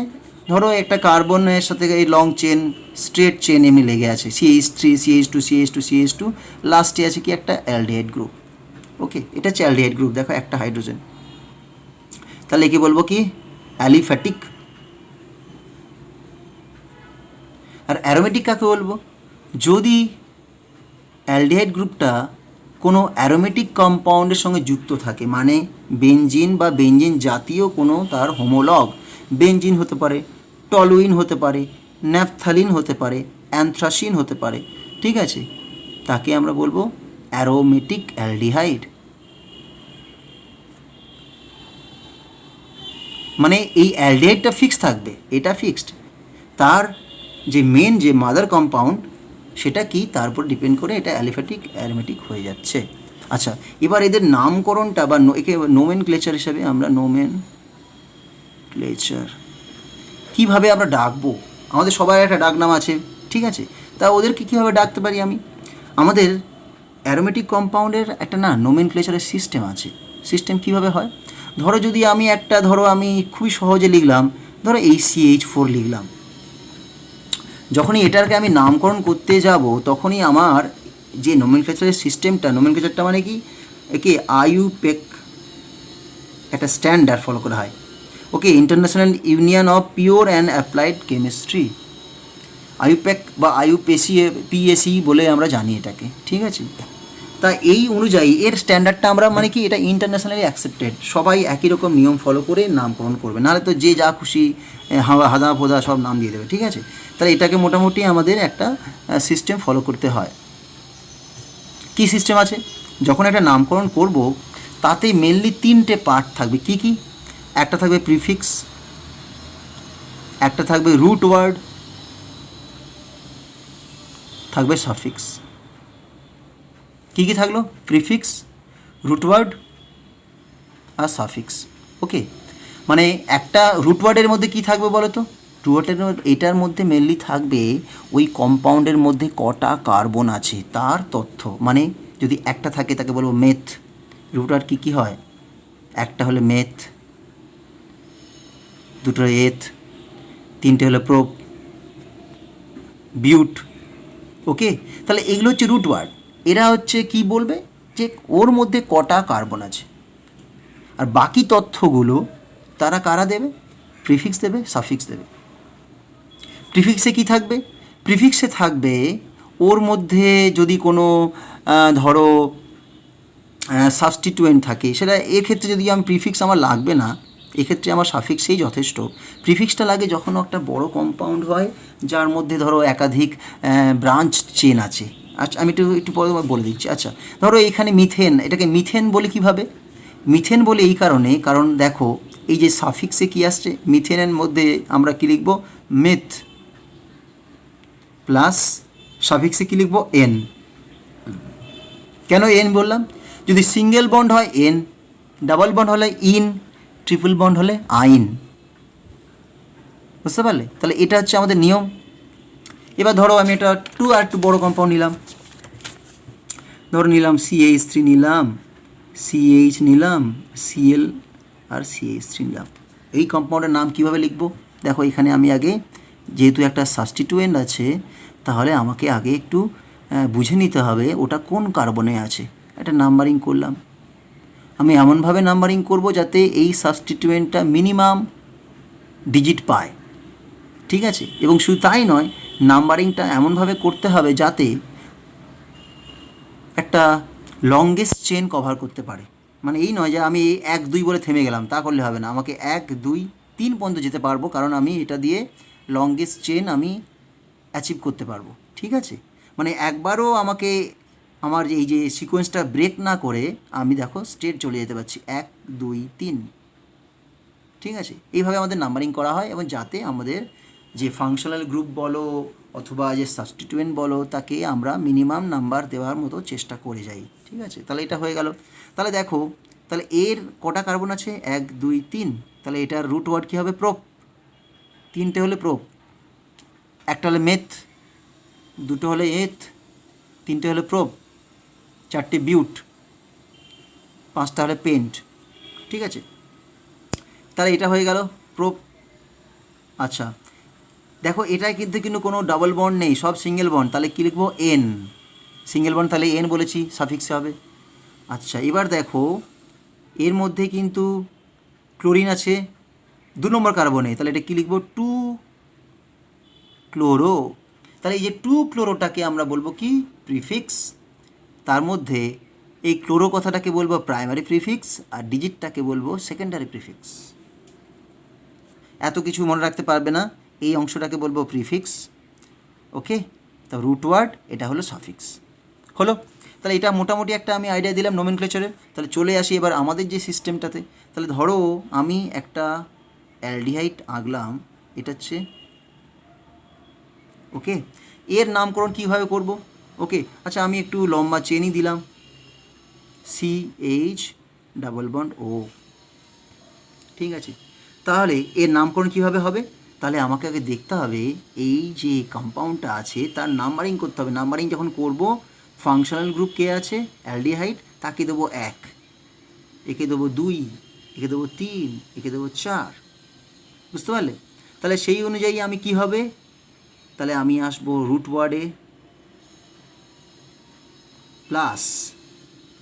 ধরো একটা কার্বনের সাথে এই লং চেন, স্ট্রেট চেন এমনি লেগে আছে, CH3 CH2 CH2 CH2, লাস্টে আছে কি একটা অ্যালডিহাইড গ্রুপ। ওকে, এটা হচ্ছে অ্যালডিহাইড গ্রুপ, দেখো একটা হাইড্রোজেন, তাহলে কি বলবো? কি অ্যালিফ্যাটিক। আর অ্যারোমেটিক কাকে বলবো? যদি অ্যালডিহাইড গ্রুপটা কোনো অ্যারোমেটিক কম্পাউন্ডের সঙ্গে যুক্ত থাকে, মানে বেনজিন বা বেনজিন জাতীয় কোনো তার হোমোলগ, বেনজিন হতে পারে, টলুইন হতে পারে, ন্যাপথালিন হতে পারে, অ্যানথ্রাসিন হতে পারে, ঠিক আছে, তাকে আমরা বলবো অ্যারোমেটিক অ্যালডিহাইড। মানে এই অ্যালডিহাইডটা ফিক্সড থাকবে, এটা ফিক্সড, তার যে মেন যে মাদার কম্পাউন্ড সেটা কি তার উপর ডিপেন্ড করে এটা অ্যালিফ্যাটিক অ্যারোমেটিক হয়ে যাচ্ছে। আচ্ছা, এবার এদের নামকরণটা বা একে নোমেনক্লেচার হিসাবে আমরা নোমেনক্লেচার কীভাবে আমরা ডাকবো, আমাদের সবার একটা ডাক নাম আছে, ঠিক আছে, তা ওদেরকে কীভাবে ডাকতে পারি আমি, আমাদের অ্যারোমেটিক কম্পাউন্ডের একটা না নোমেনক্লেচারের সিস্টেম আছে। সিস্টেম কীভাবে হয়, ধরো যদি আমি একটা আমি খুবই সহজে লিখলাম, ধরো HCH4 লিখলাম, যখনই এটাকে আমি নামকরণ করতে যাব তখনই আমার যে নোমেনক্লেচারের সিস্টেমটা, নোমেনক্লেচারটা মানে কি, একে IUPAC একটা স্ট্যান্ডার্ড ফলো করা হয়, okay, International Union of Pure and Applied Chemistry, IUPAC বা PAC বলে আমরা জানি এটাকে, ঠিক আছে। তা এই অনুযায়ী এর স্ট্যান্ডার্ডটা আমরা মানে কি এটা ইন্টারন্যাশনালি অ্যাকসেপ্টেড, সবাই একই রকম নিয়ম ফলো করে নামকরণ করবে, নাহলে তো যে যা খুশি হাদা ফোদা সব নাম দিয়ে দেবে, ঠিক আছে। তাহলে এটাকে মোটামুটি আমাদের একটা সিস্টেম ফলো করতে হয়। কি সিস্টেম আছে, যখন একটা নামকরণ করব তাতে মেনলি 3টে পার্ট থাকবে, কি কি, একটা থাকবে প্রিফিক্স, একটা থাকবে রুট ওয়ার্ড, থাকবে সাফিক্স। কী কী থাকলো, প্রিফিক্স, রুট ওয়ার্ড আর সাফিক্স, ওকে। মানে একটা রুট ওয়ার্ডের মধ্যে কী থাকবে বলো তো, এটার মধ্যে মেনলি থাকবে ওই কম্পাউন্ডের মধ্যে কটা কার্বন আছে তার তথ্য, মানে যদি একটা থাকে তাকে বলবো মেথ, রুট ওয়ার্ড কী কী হয়, একটা হলে মেথ, দুটো এথ, তিনটে হলো প্রোপ, বিউট, ওকে। তাহলে এগুলো হচ্ছে রুট ওয়ার্ড, এরা হচ্ছে কি বলবে যে ওর মধ্যে কটা কার্বন আছে, আর বাকি তথ্যগুলো তারা কারা দেবে, প্রিফিক্স দেবে, সাফিক্স দেবে। প্রিফিক্সে কি থাকবে, প্রিফিক্সে থাকবে ওর মধ্যে যদি কোনো ধরো সাবস্টিটুয়েন্ট থাকে, সেটা এক্ষেত্রে যদি আমি প্রিফিক্স আমার লাগবে না, এক্ষেত্রে আমার সাফিক্সেই যথেষ্ট। প্রিফিক্সটা লাগে যখন একটা বড় কম্পাউন্ড হয় যার মধ্যে ধরো একাধিক ব্রাঞ্চ চেন আছে। আচ্ছা, আমি একটু পরে বলে দিচ্ছি। আচ্ছা, ধরো এখানে মিথেন, এটাকে মিথেন বলে কীভাবে, মিথেন বলে এই কারণে, কারণ দেখো এই যে সাফিক্সে কী আসছে, মিথেনের মধ্যে আমরা কী লিখব, মেথ, প্লাস সাফিক্সে কী লিখব, এন। কেন এন বললাম, যদি সিঙ্গেল বন্ড হয় এন, ডাবল বন্ড হলে ইন, ট্রিপল বন্ড হলে আইন, বুঝতে পারলে। তাহলে এটা হচ্ছে আমাদের নিয়ম। এবার ধরো আমি এটা আর একটু বড়ো কম্পাউন্ড নিলাম, ধরো নিলাম CH3 নিলাম, CH নিলাম, Cl আর CH3 নিলাম। এই কম্পাউন্ডের নাম কীভাবে লিখবো, দেখো এখানে আমি আগে যেহেতু একটা সাবস্টিটুয়েন্ট আছে, তাহলে আমাকে আগে একটু বুঝে নিতে হবে ওটা কোন কার্বনে আছে। একটা নাম্বারিং করলাম, আমি এমনভাবে নাম্বারিং করব যাতে এই সাবস্টিটুয়েন্টটা মিনিমাম ডিজিট পায়, ঠিক আছে। এবং শুধু তাই নয়, নাম্বারিংটা এমনভাবে করতে হবে যাতে একটা লংগেস্ট চেন কভার করতে পারে। মানে এই নয় যে আমি 1 2 বলে থেমে গেলাম, তা করলে হবে না, আমাকে 1 2 3 পর্যন্ত যেতে পারবো, কারণ আমি এটা দিয়ে লংগেস্ট চেন আমি অ্যাচিভ করতে পারবো, ঠিক আছে। মানে একবারও আমাকে আমার এই যে সিকোয়েন্সটা ব্রেক না করে আমি দেখো স্ট্রেট চলে যেতে পারছি 1 2 3, ঠিক আছে। এইভাবে আমাদের নাম্বারিং করা হয়, এবং যাতে আমাদের যে ফাংশনাল গ্রুপ বলো অথবা যে সাবস্টিটুয়েন্ট বলো তাকে আমরা মিনিমাম নাম্বার দেওয়ার মতো চেষ্টা করে যাই, ঠিক আছে। তাহলে এটা হয়ে গেল। তাহলে দেখো, তাহলে এর কটা কার্বন আছে, 1 2 3, তাহলে এটার রুট ওয়ার্ড কী হবে, প্রোপ, 3টে হলে প্রোপ, একটা হলে মেথ, 2টো হলে এথ, 3টে হলে প্রোপ, 4টে বিউট, 5টা হলে পেন্ট, ঠিক আছে। তাহলে এটা হয়ে গেল প্রোপ। আচ্ছা দেখো, এটায় কিন্তু কোনো ডাবল বন্ড নেই, সব সিঙ্গেল বন্ড, তাহলে কী লিখবো, এন, সিঙ্গেল বন্ড, তাহলে এন বলেছি, সাফিক্সে হবে। আচ্ছা এবার দেখো এর মধ্যে কিন্তু ক্লোরিন আছে 2 নম্বর কার্বনে, তাহলে এটা কী লিখবো, 2 ক্লোরো। তাহলে এই যে 2 ক্লোরোটাকে আমরা বলবো কি, প্রিফিক্স, তার মধ্যে এই ক্লোরো কথাটাকে বলবো প্রাইমারি প্রিফিক্স আর ডিজিটটাকে বলবো সেকেন্ডারি প্রিফিক্স। এত কিছু মনে রাখতে পারবে না, এই অংশটাকে বলবো প্রিফিক্স। ওকে, তো রুট ওয়ার্ড এটা হলো সাফিক্স। হলো, তাহলে এটা মোটামুটি একটা আমি আইডিয়া দিলাম নোমেনক্লেচারের। তাহলে চলে আসি এবার আমাদের যে সিস্টেমটাতে। তাহলে ধরো আমি একটা অ্যালডিহাইড আঁকলাম, এটা হচ্ছে ওকে। এর নামকরণ কীভাবে করব? ওকে, আচ্ছা আমি একটু লম্বা চেনই দিলাম, CH ডাবল বন্ড O, ঠিক আছে। তাহলে এর নামকরণ কীভাবে হবে? তাহলে আমাকে আগে দেখতে হবে এই যে কম্পাউন্ডটা আছে তার নাম্বারিং করতে হবে। নাম্বারিং যখন করব, ফাংশনাল গ্রুপ কে আছে অ্যালডিহাইড, তাকে দেবো 1, একে দেবো 2, একে দেবো 3, একে দেবো 4, বুঝতে পারলে? তাহলে সেই অনুযায়ী আমি কি হবে, তাহলে আমি আসবো রুট ওয়ার্ডে প্লাস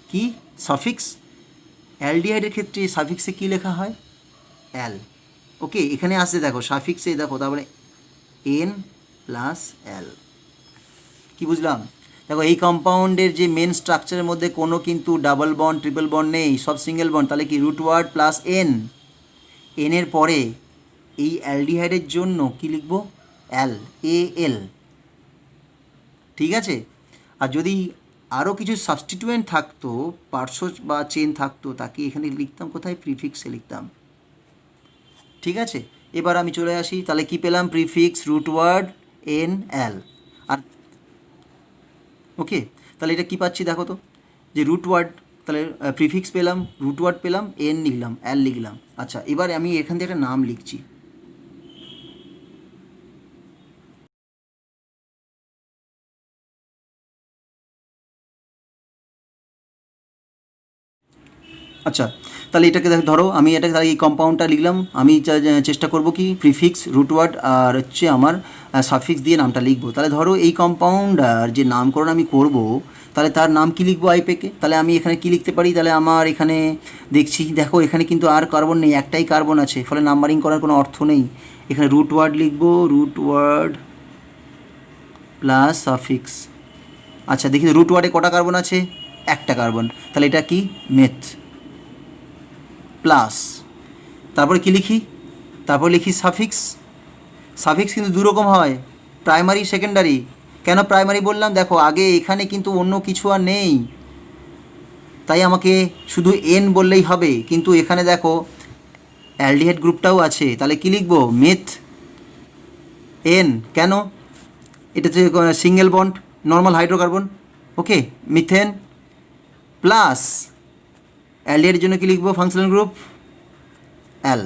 কি সাফিক্স। অ্যালডিহাইডের ক্ষেত্রে সাফিক্সে কী লেখা হয়? L। ওকে, এখানে আসছে দেখো সাফিক্সে, দেখো তারপরে N প্লাস L। কি বুঝলাম? দেখো এই কম্পাউন্ডের যে মেন স্ট্রাকচারের মধ্যে কোনো কিন্তু ডাবল বন্ড ট্রিপল বন্ড নেই, সব সিঙ্গেল বন্ড। তাহলে কি রুট ওয়ার্ড প্লাস N, এর পরে এই অ্যালডিহাইডের জন্য কি লিখব? L, AL, ঠিক আছে। আর যদি আরও কিছু সাবস্টিটিউয়েন্ট থাকতো, পার্শ্ব বা চেন থাকতো, তাকে এখানে লিখতাম কোথায়? প্রিফিক্সে লিখতাম, ঠিক আছে। এবার আমি চলে আসি, তাহলে কি পেলাম? Prefix root word NL। আর ওকে, তাহলে এটা কী পাচ্ছি দেখো তো, যে রুট ওয়ার্ড, তাহলে প্রিফিক্স পেলাম, রুট ওয়ার্ড পেলাম, N লিখলাম, L লিখলাম। আচ্ছা, এবার আমি এখান থেকে একটা নাম লিখছি। আচ্ছা, তাহলে এটাকে ধরো আমি এটাকে, তাহলে এই কম্পাউন্ডটা লিখলাম। আমি চেষ্টা করব কি প্রিফিক্স রুট ওয়ার্ড আর হচ্ছে আমার সাফিক্স দিয়ে নামটা লিখবো। তাহলে ধরো এই কম্পাউন্ডার যে নামকরণ আমি করব, তাহলে তার নাম কি লিখবো? আইপ্যাকে। তাহলে আমি এখানে কি লিখতে পারি? তাহলে আমার এখানে দেখছি, দেখো এখানে কিন্তু আর কার্বন নেই, একটাই কার্বন আছে, ফলে নাম্বারিং করার কোনো অর্থ নেই। এখানে রুট ওয়ার্ড লিখবো, রুট ওয়ার্ড প্লাস সাফিক্স। আচ্ছা দেখি রুট ওয়ার্ডে কটা কার্বন আছে? একটা কার্বন, তাহলে এটা কি মেথ প্লাস, তারপরে কি লিখি? তারপর লিখি সাফিক্স। সাফিক্স কিন্তু দুরকম হয়, প্রাইমারি সেকেন্ডারি। কেন প্রাইমারি বললাম? দেখো আগে এখানে কিন্তু অন্য কিছু আর নেই, তাই আমাকে শুধু N বললেই হবে। কিন্তু এখানে দেখো অ্যালডিহাইড গ্রুপটাও আছে, তাহলে কি লিখবো? Meth N। কেন? এটা হচ্ছে single bond normal hydrocarbon, okay, methane plus অ্যালডিহাইডের জন্য কি লিখবো? Functional group L।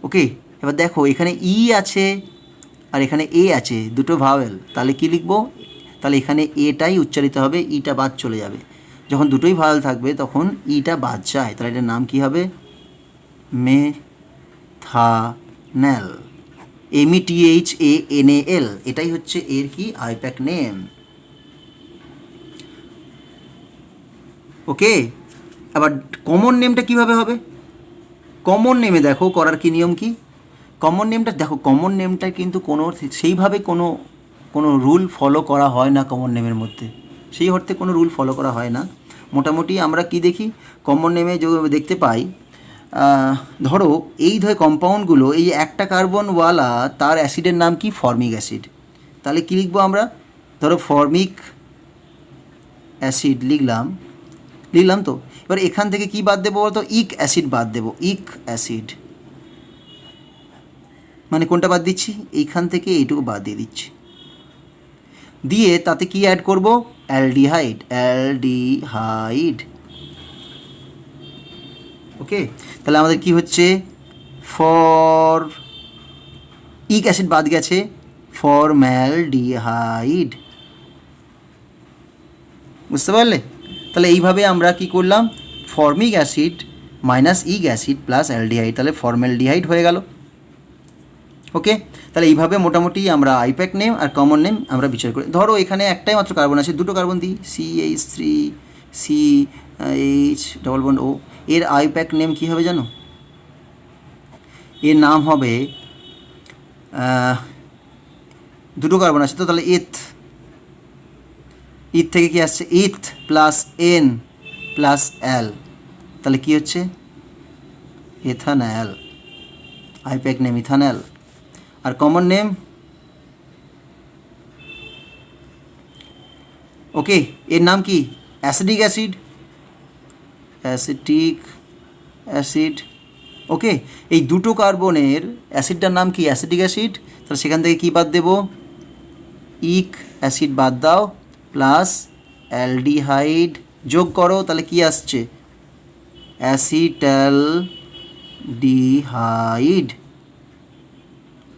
ওকে, এবার দেখো এখানে E আছে আর এখানে A আছে, দুটো ভাওয়েল, তাহলে কি লিখবো? তাহলে এখানে এটাই উচ্চারিত হবে, ইটা বাদ চলে যাবে। যখন দুটোই ভাওয়েল থাকবে তখন ইটা বাদ যায়, তাহলে এটার নাম কি হবে? মেথানেল, METHANAL। এটাই হচ্ছে এর কি আইপ্যাক নেম। ওকে, আবার কমন নেমটা কিভাবে হবে? কমন নেমে দেখো করার কি নিয়ম কি? কমন নেমটা দেখো, কমন নেমটা কিন্তু কোনো সেইভাবে কোনো কোনো রুল ফলো করা হয় না কমন নেমের মধ্যে, সেই অর্থে কোনো রুল ফলো করা হয় না। মোটামুটি আমরা কি দেখি কমন নেমে যে দেখতে পাই, ধরো এই কম্পাউন্ডগুলো, এই একটা কার্বনওয়ালা, তার অ্যাসিডের নাম কি? Formic acid. তাহলে কী লিখবো আমরা? ধরো ফর্মিক অ্যাসিড লিখলাম তো। এবার এখান থেকে কি বাদ দেবো বলতো? ইক অ্যাসিড বাদ দেবো, ইক অ্যাসিড। মানে কোনটা বাদ দিচ্ছি? এইখান থেকে এইটুকু বাদ দিয়ে দিচ্ছি, দিয়ে তাতে কি অ্যাড করব? Aldehyde, aldehyde. ওকে, তাহলে আমাদের কি হচ্ছে? ফর ইক অ্যাসিড বাদ গেছে, ফর্ম্যালডিহাইড। বুঝতে পারলে? তাহলে এইভাবে আমরা কি করলাম? ফর্মিক অ্যাসিড মাইনাস ইক অ্যাসিড প্লাস অ্যালডিহাইড, তাহলে ফর্ম্যালডিহাইড হয়ে গেল। ওকে, তাহলে এইভাবে মোটামুটি আমরা আইপ্যাক নেম আর কমন নেম আমরা বিচার করি। ধরো এখানে একটাই মাত্র কার্বন আছে, দুটো কার্বন দিই, CH3 CH double bond O। এর আইপ্যাক নেম কী হবে জানো? এর নাম হবে, দুটো কার্বন আছে তো, তাহলে ইথ থেকে কি আসছে, ইথ প্লাস এন প্লাস অ্যাল, তাহলে কি হচ্ছে এথানল, আইপ্যাক নেম ইথানল। আর কমন নেম, ওকে, এর নাম কি অ্যাসিডিক অ্যাসিড, অ্যাসিটিক অ্যাসিড। ওকে, এই দুটো কার্বনের অ্যাসিডটার নাম কি অ্যাসিডিক অ্যাসিড, তাহলে সেখান থেকে কি বাদ দেবো, ইক অ্যাসিড বাদ দাও, প্লাস অ্যালডিহাইড যোগ করো, তাহলে কি আসছে অ্যাসিটালডিহাইড,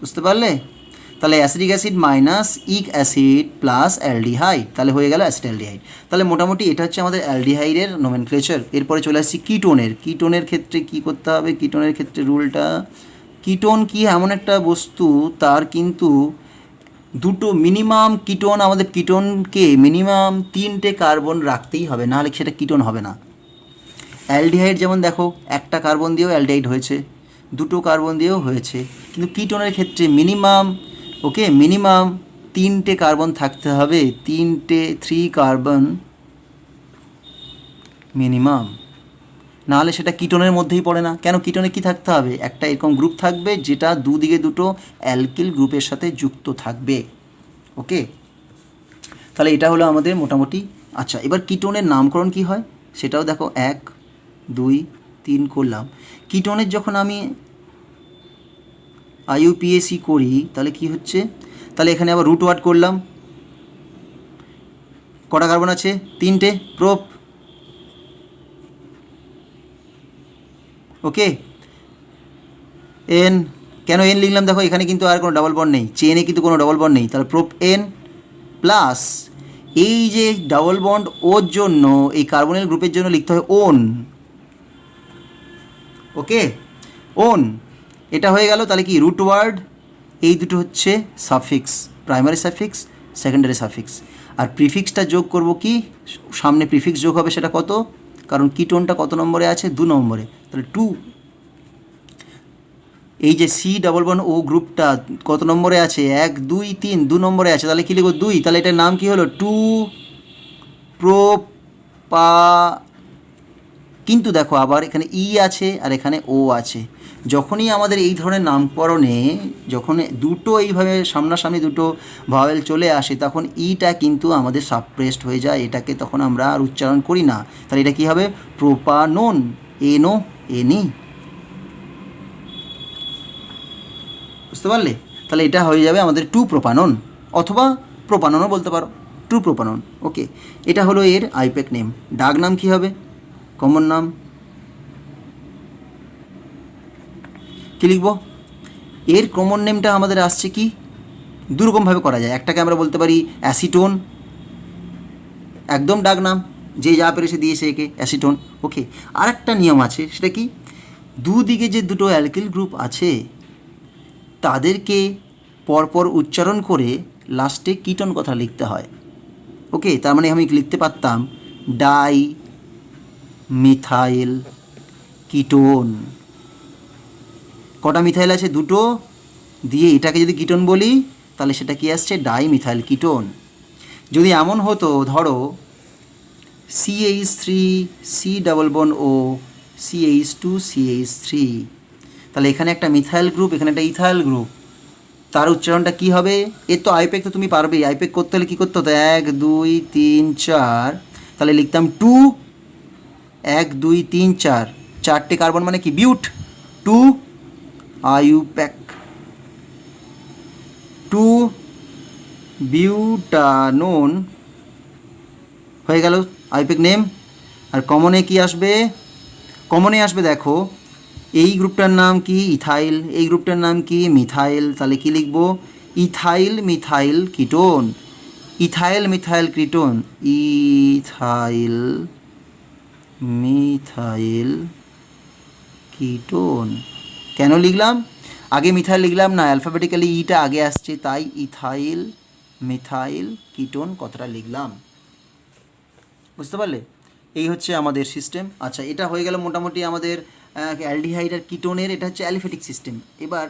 বুঝতে পারলে? তাহলে অ্যাসিডিক অ্যাসিড মাইনাস ইক অ্যাসিড প্লাস অ্যালডিহাইড, তাহলে হয়ে গেল অ্যাসিটালডিহাইড। তাহলে মোটামুটি এটা হচ্ছে আমাদের অ্যালডিহাইডের নোমেনক্লেচার। এরপরে চলে আসছি কিটোনের। কিটোনের ক্ষেত্রে কি করতে হবে, কিটোনের ক্ষেত্রে রুলটা, কিটোন কি এমন একটা বস্তু তার কিন্তু দুটো মিনিমাম কিটোন, আমাদের কিটোনকে মিনিমাম 3টে কার্বন রাখতেই হবে, নাহলে সেটা কিটোন হবে না। অ্যালডিহাইড যেমন দেখো একটা কার্বন দিয়েও অ্যালডিহাইড হয়েছে, দুটো কার্বন দিয়েও হয়েছে, কিন্তু কিটোনের ক্ষেত্রে মিনিমাম, ওকে, মিনিমাম 3টে কার্বন থাকতে হবে, 3 কার্বন মিনিমাম, নাহলে সেটা কিটোনের মধ্যেই পড়ে না। কেন, কিটোনে কি থাকতে হবে, একটা এরকম গ্রুপ থাকবে যেটা দুদিকে দুটো অ্যালকিল গ্রুপের সাথে যুক্ত থাকবে। ওকে, তাহলে এটা হলো আমাদের মোটামুটি। আচ্ছা, এবার কিটোনের নামকরণ কি হয় সেটাও দেখো, 1 2 3 করলাম। কিটোনের যখন আমি IUPAC করি তাহলে কি হচ্ছে, তাহলে এখানে আবার রুট ওয়ার্ড করলাম, কটা কার্বন আছে, 3টে, প্রোপ। ওকে, এন, কেন এন লিখলাম, দেখো এখানে কিন্তু আর কোনো ডাবল বন্ড নেই, চেনে কিন্তু কোনো ডাবল বন্ড নেই, তাহলে প্রোপ এন প্লাস এই যে ডাবল বন্ড ওর জন্য এই কার্বনিল গ্রুপের জন্য লিখতে হয় ওন। ওকে, ওন, এটা হয়ে গেল। তাহলে কি রুট ওয়ার্ড, এই দুটো হচ্ছে suffix, primary suffix, secondary suffix. আর প্রিফিক্সটা যোগ করব কি, সামনে প্রিফিক্স যোগ হবে, সেটা কত, কারণ কিটোনটা কত নম্বরে আছে, 2 নম্বরে, তাহলে 2। এই যে সি ডাবল বন্ড ও গ্রুপটা কত নম্বরে আছে, 1 2 3, 2 নম্বরে আছে, তাহলে কি লিখব 2, তাহলে এটার নাম কি হলো 2 প্রোপা। কিন্তু দেখো আবার এখানে ই আছে আর এখানে ও আছে, যখনই আমাদের এই ধরনের নামকরণে যখন দুটো এইভাবে সামনাসামনি দুটো ভাওয়েল চলে আসে তখন ইটা কিন্তু আমাদের সাপ্রেসড হয়ে যায়, এটাকে তখন আমরা আর উচ্চারণ করি না। তাহলে এটা কি হবে, প্রোপানোন, এনো এনি, বুঝতে পারলে? তাহলে এটা হয়ে যাবে আমাদের 2 প্রোপানন, অথবা প্রোপাননও বলতে পারো, 2 প্রোপানন। ওকে, এটা হলো এর আইপ্যাক নেম। ডাক নাম কি হবে, কমন নাম কী লিখব, এর কমন নেমটা আমাদের আসছে কি, দুরকমভাবে করা যায়। একটাকে আমরা বলতে পারি অ্যাসিটোন, একদম ডাক নাম, যে যা পেরেছে দিয়েছে একে অ্যাসিটোন। ওকে, আর একটা নিয়ম আছে, সেটা কি, দুদিকে যে দুটো অ্যালকিল গ্রুপ আছে তাদেরকে পরপর উচ্চারণ করে লাস্টে কিটোন কথা লিখতে হয়। ওকে, তার মানে আমি লিখতে পারতাম ডাই মিথাইল কিটোন, কটা মিথাইল আছে, 2, দিয়ে এটাকে যদি কিটোন বলি তাহলে সেটা কি আসছে, ডাই মিথাইল কিটোন। যদি এমন হতো, ধরো CH3 সি ডাবল বন্ড ও CH2 CH3, তাহলে এখানে একটা মিথাইল গ্রুপ, এখানে একটা ইথাইল গ্রুপ, তার উচ্চারণটা কি হবে, এর তো আইপ্যাক তো তুমি পারবেই, আইপ্যাক করতে হলে কী করতে হতো, 1 2 3 4, তাহলে লিখতাম 2 1 2 3 4, 4টে কার্বন মানে কি, বিউট, 2 আইউপ্যাক, 2 বিউটানোন, হয়ে গেল আইপ্যাক নেম। আর কমনে কি আসবে, কমনে আসবে দেখো, এই গ্রুপটার নাম কি ইথাইল, এই গ্রুপটার নাম কি মিথাইল, তাহলে কি লিখব, ethyl methyl ketone, ethyl methyl ketone, ethyl methyl ketone. কেন লিখলাম, আগে মিথাইল লিখলাম না, অ্যালফাবেটিক্যালি ইটা আগে আসছে, তাই ইথাইল মিথাইল কিটোন কথাটা লিখলাম, বুঝতে পারলে? এই হচ্ছে আমাদের সিস্টেম। আচ্ছা, এটা হয়ে গেল মোটামুটি আমাদের অ্যালডিহাইড আর কিটোনের, এটা হচ্ছে অ্যালিফেটিক সিস্টেম। এবার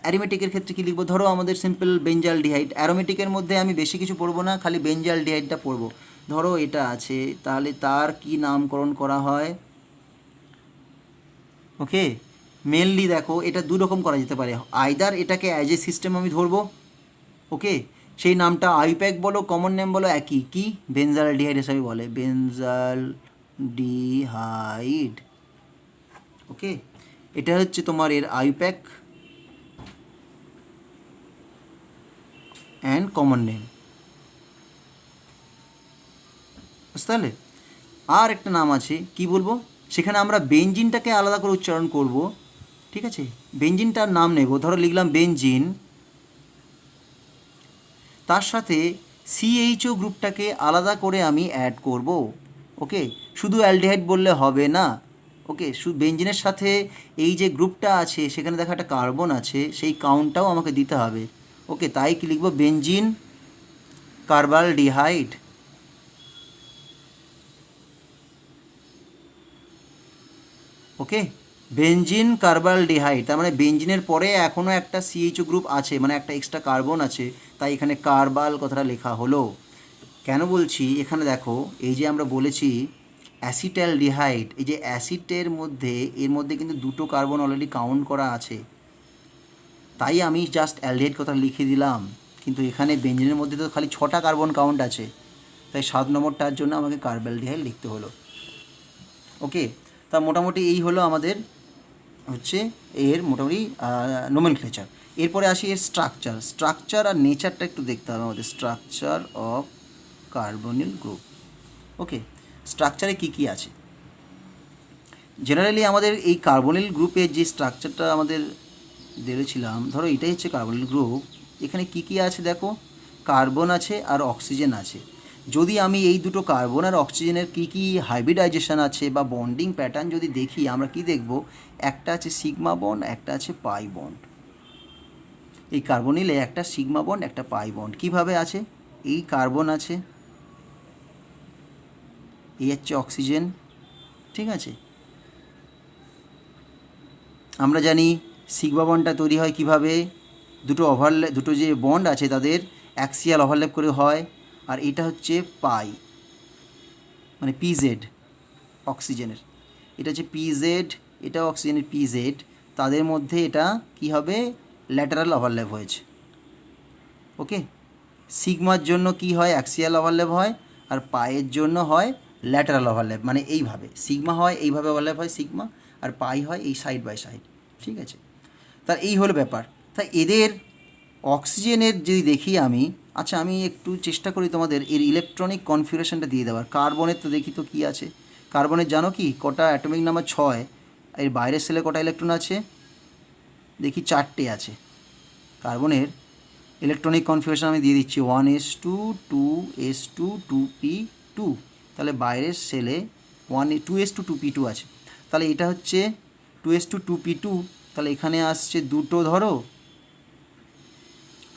অ্যারোমেটিকের ক্ষেত্রে কী লিখবো, ধরো আমাদের সিম্পল বেঞ্জালডিহাইড। অ্যারোমেটিকের মধ্যে আমি বেশি কিছু পড়বো না, খালি বেঞ্জালডিহাইডটা পড়বো। ধরো এটা আছে, তাহলে তার কি নামকরণ করা হয়, ওকে। মেনলি দেখো এটা দু রকম করা যেতে পারে, আইদার এটাকে অ্যাজ এ সিস্টেম আমি ধরবো, ওকে, সেই নামটা আইপ্যাক বলো কমন নেম বলো একই, কি বেঞ্জালডিহাইড হিসাবে বলে, বেঞ্জালডিহাইড, ওকে। এটা হচ্ছে তোমার এর আইপ্যাক অ্যান্ড কমন নেম, বুঝতে পারলে। আর একটা নাম আছে, কি বলবো, সেখানে আমরা বেঞ্জিনটাকে আলাদা করে উচ্চারণ করব, ঠিক আছে। বেঞ্জিনটার নাম নেব, ধরো লিখলাম বেঞ্জিন, তার সাথে সিএইচও গ্রুপটাকে আলাদা করে আমি অ্যাড করব, ওকে। শুধু অ্যালডিহাইড বললে হবে না, ওকে। শুধু বেঞ্জিনের সাথে এই যে গ্রুপটা আছে সেখানে দেখা একটা কার্বন আছে, সেই কাউন্টটাও আমাকে দিতে হবে, ওকে। তাই কি লিখবো, বেঞ্জিন কার্বালডিহাইড, ওকে। বেঞ্জিন কার্বালডিহাইড, তার মানে বেঞ্জিনের পরে এখনও একটা সিএইচও গ্রুপ আছে, মানে একটা এক্সট্রা কার্বন আছে, তাই এখানে কার্বাল কথাটা লেখা হলো। কেন বলছি, এখানে দেখো এই যে আমরা বলেছি অ্যাসিটালডিহাইড, এই যে অ্যাসিডের মধ্যে এর মধ্যে কিন্তু দুটো কার্বন অলরেডি কাউন্ট করা আছে, তাই আমি জাস্ট অ্যালডিহাইড কথা লিখে দিলাম, কিন্তু এখানে বেঞ্জিনের মধ্যে তো খালি 6টা কার্বন কাউন্ট আছে, তাই 7 নম্বরটার জন্য আমাকে কার্বালডিহাইড লিখতে হলো, ওকে। তা মোটামুটি এই হলো আমাদের হচ্ছে এর মোটামুটি নোমেনক্লেচার। এরপরে আসি এর স্ট্রাকচার আর নেচারটা একটু দেখতে হবে আমাদের, স্ট্রাকচার অফ কার্বনিল গ্রুপ, ওকে। স্ট্রাকচারে কী কী আছে, জেনারেলি আমাদের এই কার্বনিল গ্রুপের যে স্ট্রাকচারটা আমাদের দেখেছিলাম, ধরো এটাই হচ্ছে কার্বনিল গ্রুপ, এখানে কী কী আছে দেখো, কার্বন আছে আর অক্সিজেন আছে। যদি আমি এই দুটো কার্বন আর অক্সিজেনের কী কী হাইব্রিডাইজেশন আছে বা বন্ডিং প্যাটার্ন যদি দেখি, আমরা কি দেখব, একটা আছে সিগমা বন্ড, একটা আছে পাই বন্ড। এই কার্বনিলে একটা সিগমা বন্ড, একটা পাই বন্ড। কীভাবে আছে, এই কার্বন আছে, এই হচ্ছে অক্সিজেন, ঠিক আছে। আমরা জানি সিগমা বন্ডটা তৈরি হয় কিভাবে, দুটো যে বন্ড আছে তাদের অ্যাক্সিয়াল ওভারল্যাপ করে হয়, আর এটা হচ্ছে পাই, মানে পিজেড অক্সিজেনের, এটা হচ্ছে পিজেড, এটা অক্সিজেনের পিজেড, তাদের মধ্যে এটা কি হবে, ল্যাটারাল ওভারল্যাপ হয়েছে, ওকে। সিগমার জন্য কি হয়, অ্যাক্সিয়াল ওভারল্যাপ হয়, আর পাইয়ের জন্য হয় ল্যাটারাল ওভারল্যাপ, মানে এইভাবে সিগমা হয়, এইভাবে ওভারল্যাপ হয় সিগমা, আর পাই হয় এই সাইড বাই সাইড, ঠিক আছে। তার এই হলো ব্যাপার। তাই এদের অক্সিজেনের যদি দেখি আমি, আচ্ছা আমি একটু চেষ্টা করি তোমাদের এর ইলেকট্রনিক কনফিগারেশনটা দিয়ে দেওয়ার। কার্বনের তো দেখি তো কী আছে, কার্বনের জানো কি কটা অ্যাটমিক নাম্বার 6, এর বাইরের সেলে কটা ইলেকট্রন আছে দেখি, 4টে আছে। কার্বনের ইলেকট্রনিক কনফিগারেশন আমি দিয়ে দিচ্ছি, 1s2 2s2 2p2, তাহলে বাইরের সেলে 2s2 2p2 আছে, তাহলে এটা হচ্ছে 2s2 2p2, তাহলে এখানে আসছে দুটো ধরো,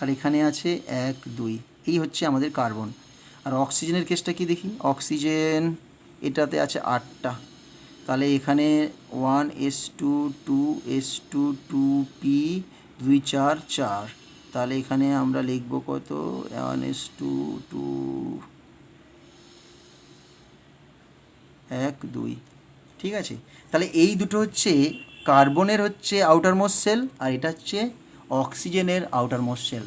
আর এখানে আছে 1 2, এই হচ্ছে আমাদের কার্বন। আর অক্সিজেনের কেসটা কি দেখি, অক্সিজেন এটাতে আছে 8টা, তাহলে এখানে 1s2 2s2 2p 2 4 4, তাহলে এখানে আমরা লিখব কত, 1s2 2 1 2, ঠিক আছে। তাহলে এই দুটো হচ্ছে কার্বনের হচ্ছে আউটার মোস্ট সেল, আর এটা হচ্ছে অক্সিজেনের আউটার মোস্ট সেল,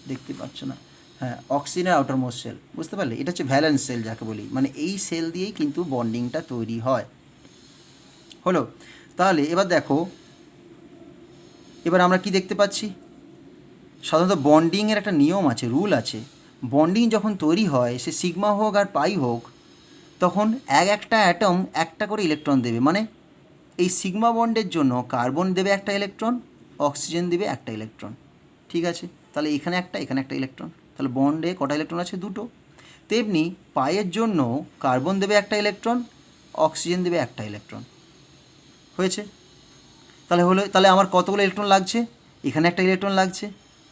দেখতে পাচ্ছ না, হ্যাঁ অক্সিজেনের আউটার মোস্ট সেল, বুঝতে পারলে। এটা হচ্ছে ভ্যালেন্স সেল যাকে বলি, মানে এই সেল দিয়েই কিন্তু বন্ডিংটা তৈরি হয়, হলো। তাহলে এবার দেখো, এবার আমরা কি দেখতে পাচ্ছি, সাধারণত বন্ডিংয়ের একটা নিয়ম আছে, রুল আছে। বন্ডিং যখন তৈরি হয়, সে সিগমা হোক আর পাই হোক, তখন একটা অ্যাটম একটা করে ইলেকট্রন দেবে, মানে এই সিগমা বন্ডের জন্য কার্বন দেবে একটা ইলেকট্রন, অক্সিজেন দেবে একটা ইলেকট্রন, ঠিক আছে। তাহলে এখানে একটা ইলেকট্রন, তাহলে বন্ডে কটা ইলেকট্রন আছে, দুটো। তেমনি পাইয়ের জন্য কার্বন দেবে একটা ইলেকট্রন, অক্সিজেন দেবে একটা ইলেকট্রন, হয়েছে। তাহলে আমার কতগুলো ইলেকট্রন লাগছে, এখানে একটা ইলেকট্রন লাগছে,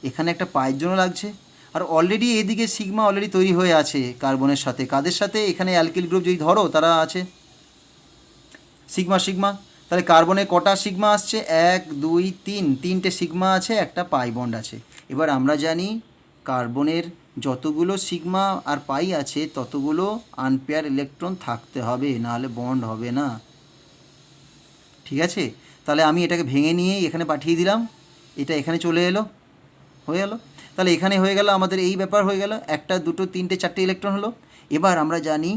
এখানে একটা পাইয়ের জন্য লাগছে, আর অলরেডি এদিকে সিগমা অলরেডি তৈরি হয়ে আছে কার্বনের সাথে, কাদের সাথে, এখানে অ্যালকিল গ্রুপ যদি ধরো তারা আছে সিগমা সিগমা, তাহলে কার্বনে কটা সিগমা আসছে? 1 2 3, তিনটে সিগমা আছে, একটা পাই বন্ড আছে। এবার আমরা জানি কার্বনের যতগুলো সিগমা আর পাই আছে ততগুলো আনপেয়ার ইলেকট্রন থাকতে হবে, নাহলে বন্ড হবে না। ঠিক আছে, তাহলে আমি এটাকে ভেঙে নিয়ে এখানে পাঠিয়ে দিলাম, এটা এখানে চলে এলো, হয়ে গেল। তাহলে এখানে হয়ে গেল আমাদের এই ব্যাপার হয়ে গেল, একটা দুটো তিনটে চারটে ইলেকট্রন হলো। এবার আমরা জানি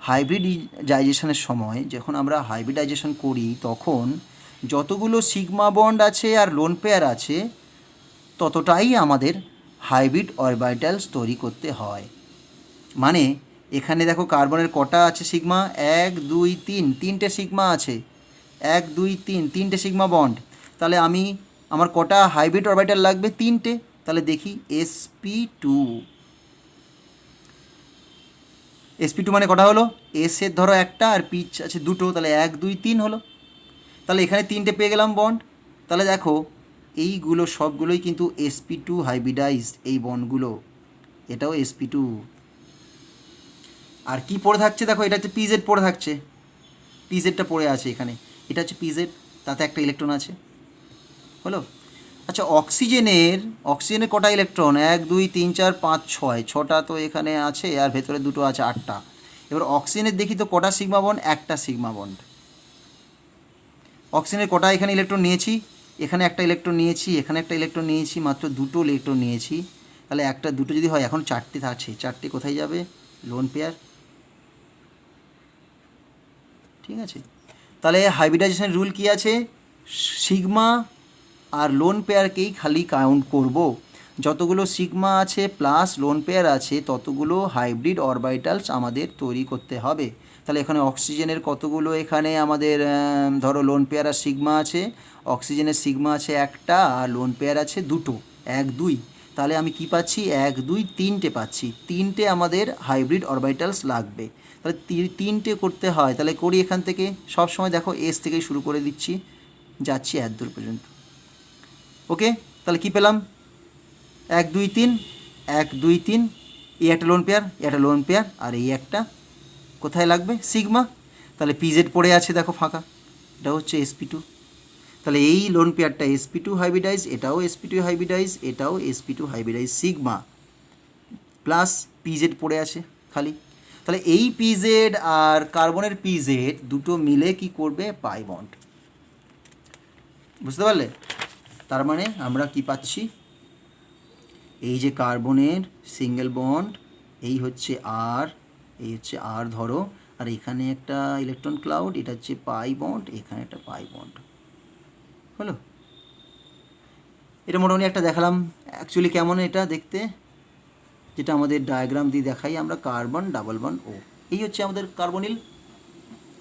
হাইব্রিডাইজেশনের সময় যখন আমরা হাইব্রিডাইজেশন করি তখন যতগুলো সিগমা বন্ড আছে আর লোন পেয়ার আছে ততটাই আমাদের হাইব্রিড অরবিটালস তৈরি করতে হয়। মানে এখানে দেখো কার্বনের কটা আছে সিগমা? 1 2 3, তিনটে সিগমা আছে, 1 2 3, তিনটে সিগমা বন্ড। তাহলে আমার কটা হাইব্রিড অরবিটাল লাগবে? তিনটে। তাহলে দেখি sp2 মানে কটা হলো? এস এর ধরো একটা আর পিচ আছে দুটো, তাহলে 1 2 3 হলো। তাহলে এখানে তিনটে পেয়ে গেলাম বন্ড। তাহলে দেখো এইগুলো সবগুলোই কিন্তু sp2 হাইব্রিডাইজড, এই বন্ডগুলো, এটাও sp2। আর কি পড়ে থাকছে দেখো, এটা হচ্ছে pz পড়ে থাকছে, pzটা পড়ে আছে এখানে, এটা হচ্ছে pz, তাতে একটা ইলেকট্রন আছে, হলো। আচ্ছা, অক্সিজেনের কটা ইলেকট্রন? 1 2 3 4 5 6, ছটা তো এখানে আছে আর ভেতরে দুটো আছে, 8টা। এবার অক্সিজেনের দেখি তো কটা সিগমা বন্ড? একটা সিগমা বন্ড। অক্সিজেনের কটা এখানে ইলেকট্রন নিয়েছি? এখানে একটা ইলেকট্রন নিয়েছি, এখানে একটা ইলেকট্রন নিয়েছি, মাত্র দুটো ইলেকট্রন নিয়েছি। তাহলে একটা দুটো যদি হয়, এখন চারটে আছে, চারটে কোথায় যাবে? Lone pair. ঠিক আছে, তাহলে হাইব্রিডাইজেশনের রুল কি আছে? সিগমা আর লোন পেয়ারকেই খালি কাউন্ট করব, যতগুলো সিগমা আছে প্লাস লোন পেয়ার আছে ততগুলো হাইব্রিড অরবিটালস আমাদের তৈরি করতে হবে। তাহলে এখানে অক্সিজেনের কতগুলো এখানে আমাদের ধরো লোন পেয়ার আর সিগমা আছে, অক্সিজেনের সিগমা আছে একটা আর লোন পেয়ার আছে দুটো, 1 2। তাহলে আমি কি পাচ্ছি? 1 2 তিনটে পাচ্ছি, তিনটে আমাদের হাইব্রিড অরবিটালস লাগবে। তাহলে তিনটে করতে হয়, তাহলে করি এখান থেকে। সব সময় দেখো এস থেকেই শুরু করে দিচ্ছি, যাচ্ছি এত দূর পর্যন্ত। ওকে, তাহলে কি পেলাম? 1 2 3, 1 2 3, এই একটা লোন পেয়ার, এটা লোন পেয়ার, আর এই একটা কোথায় লাগবে? সিগমা। তাহলে পিজেড পড়ে আছে দেখো ফাঁকা, এটা হচ্ছে sp2। তাহলে এই লোন পেয়ারটা sp2 হাইব্রিডাইজ, এটাও sp2 হাইব্রিডাইজ, এটাও sp2 hybridise sigma, plus PZ পড়ে আছে খালি। তাহলে এই পিজেড আর কার্বনের পিজেড দুটো মিলে কি করবে? Pi bond. বুঝতে পারলে? তার মানে আমরা কি পাচ্ছি? এই যে কার্বনের সিঙ্গেল বন্ড, এই হচ্ছে আর, এই হচ্ছে আর ধরো, আর এখানে একটা ইলেকট্রন ক্লাউড, এটা হচ্ছে পাই বন্ড, এখানে একটা পাই বন্ড, হলো। এটা মোটামুটি একটা দেখালাম। অ্যাকচুয়ালি কেমন এটা দেখতে, যেটা আমাদের ডায়াগ্রাম দিয়ে দেখাই আমরা, কার্বন ডাবল বন্ড ও, এই হচ্ছে আমাদের কার্বনিল।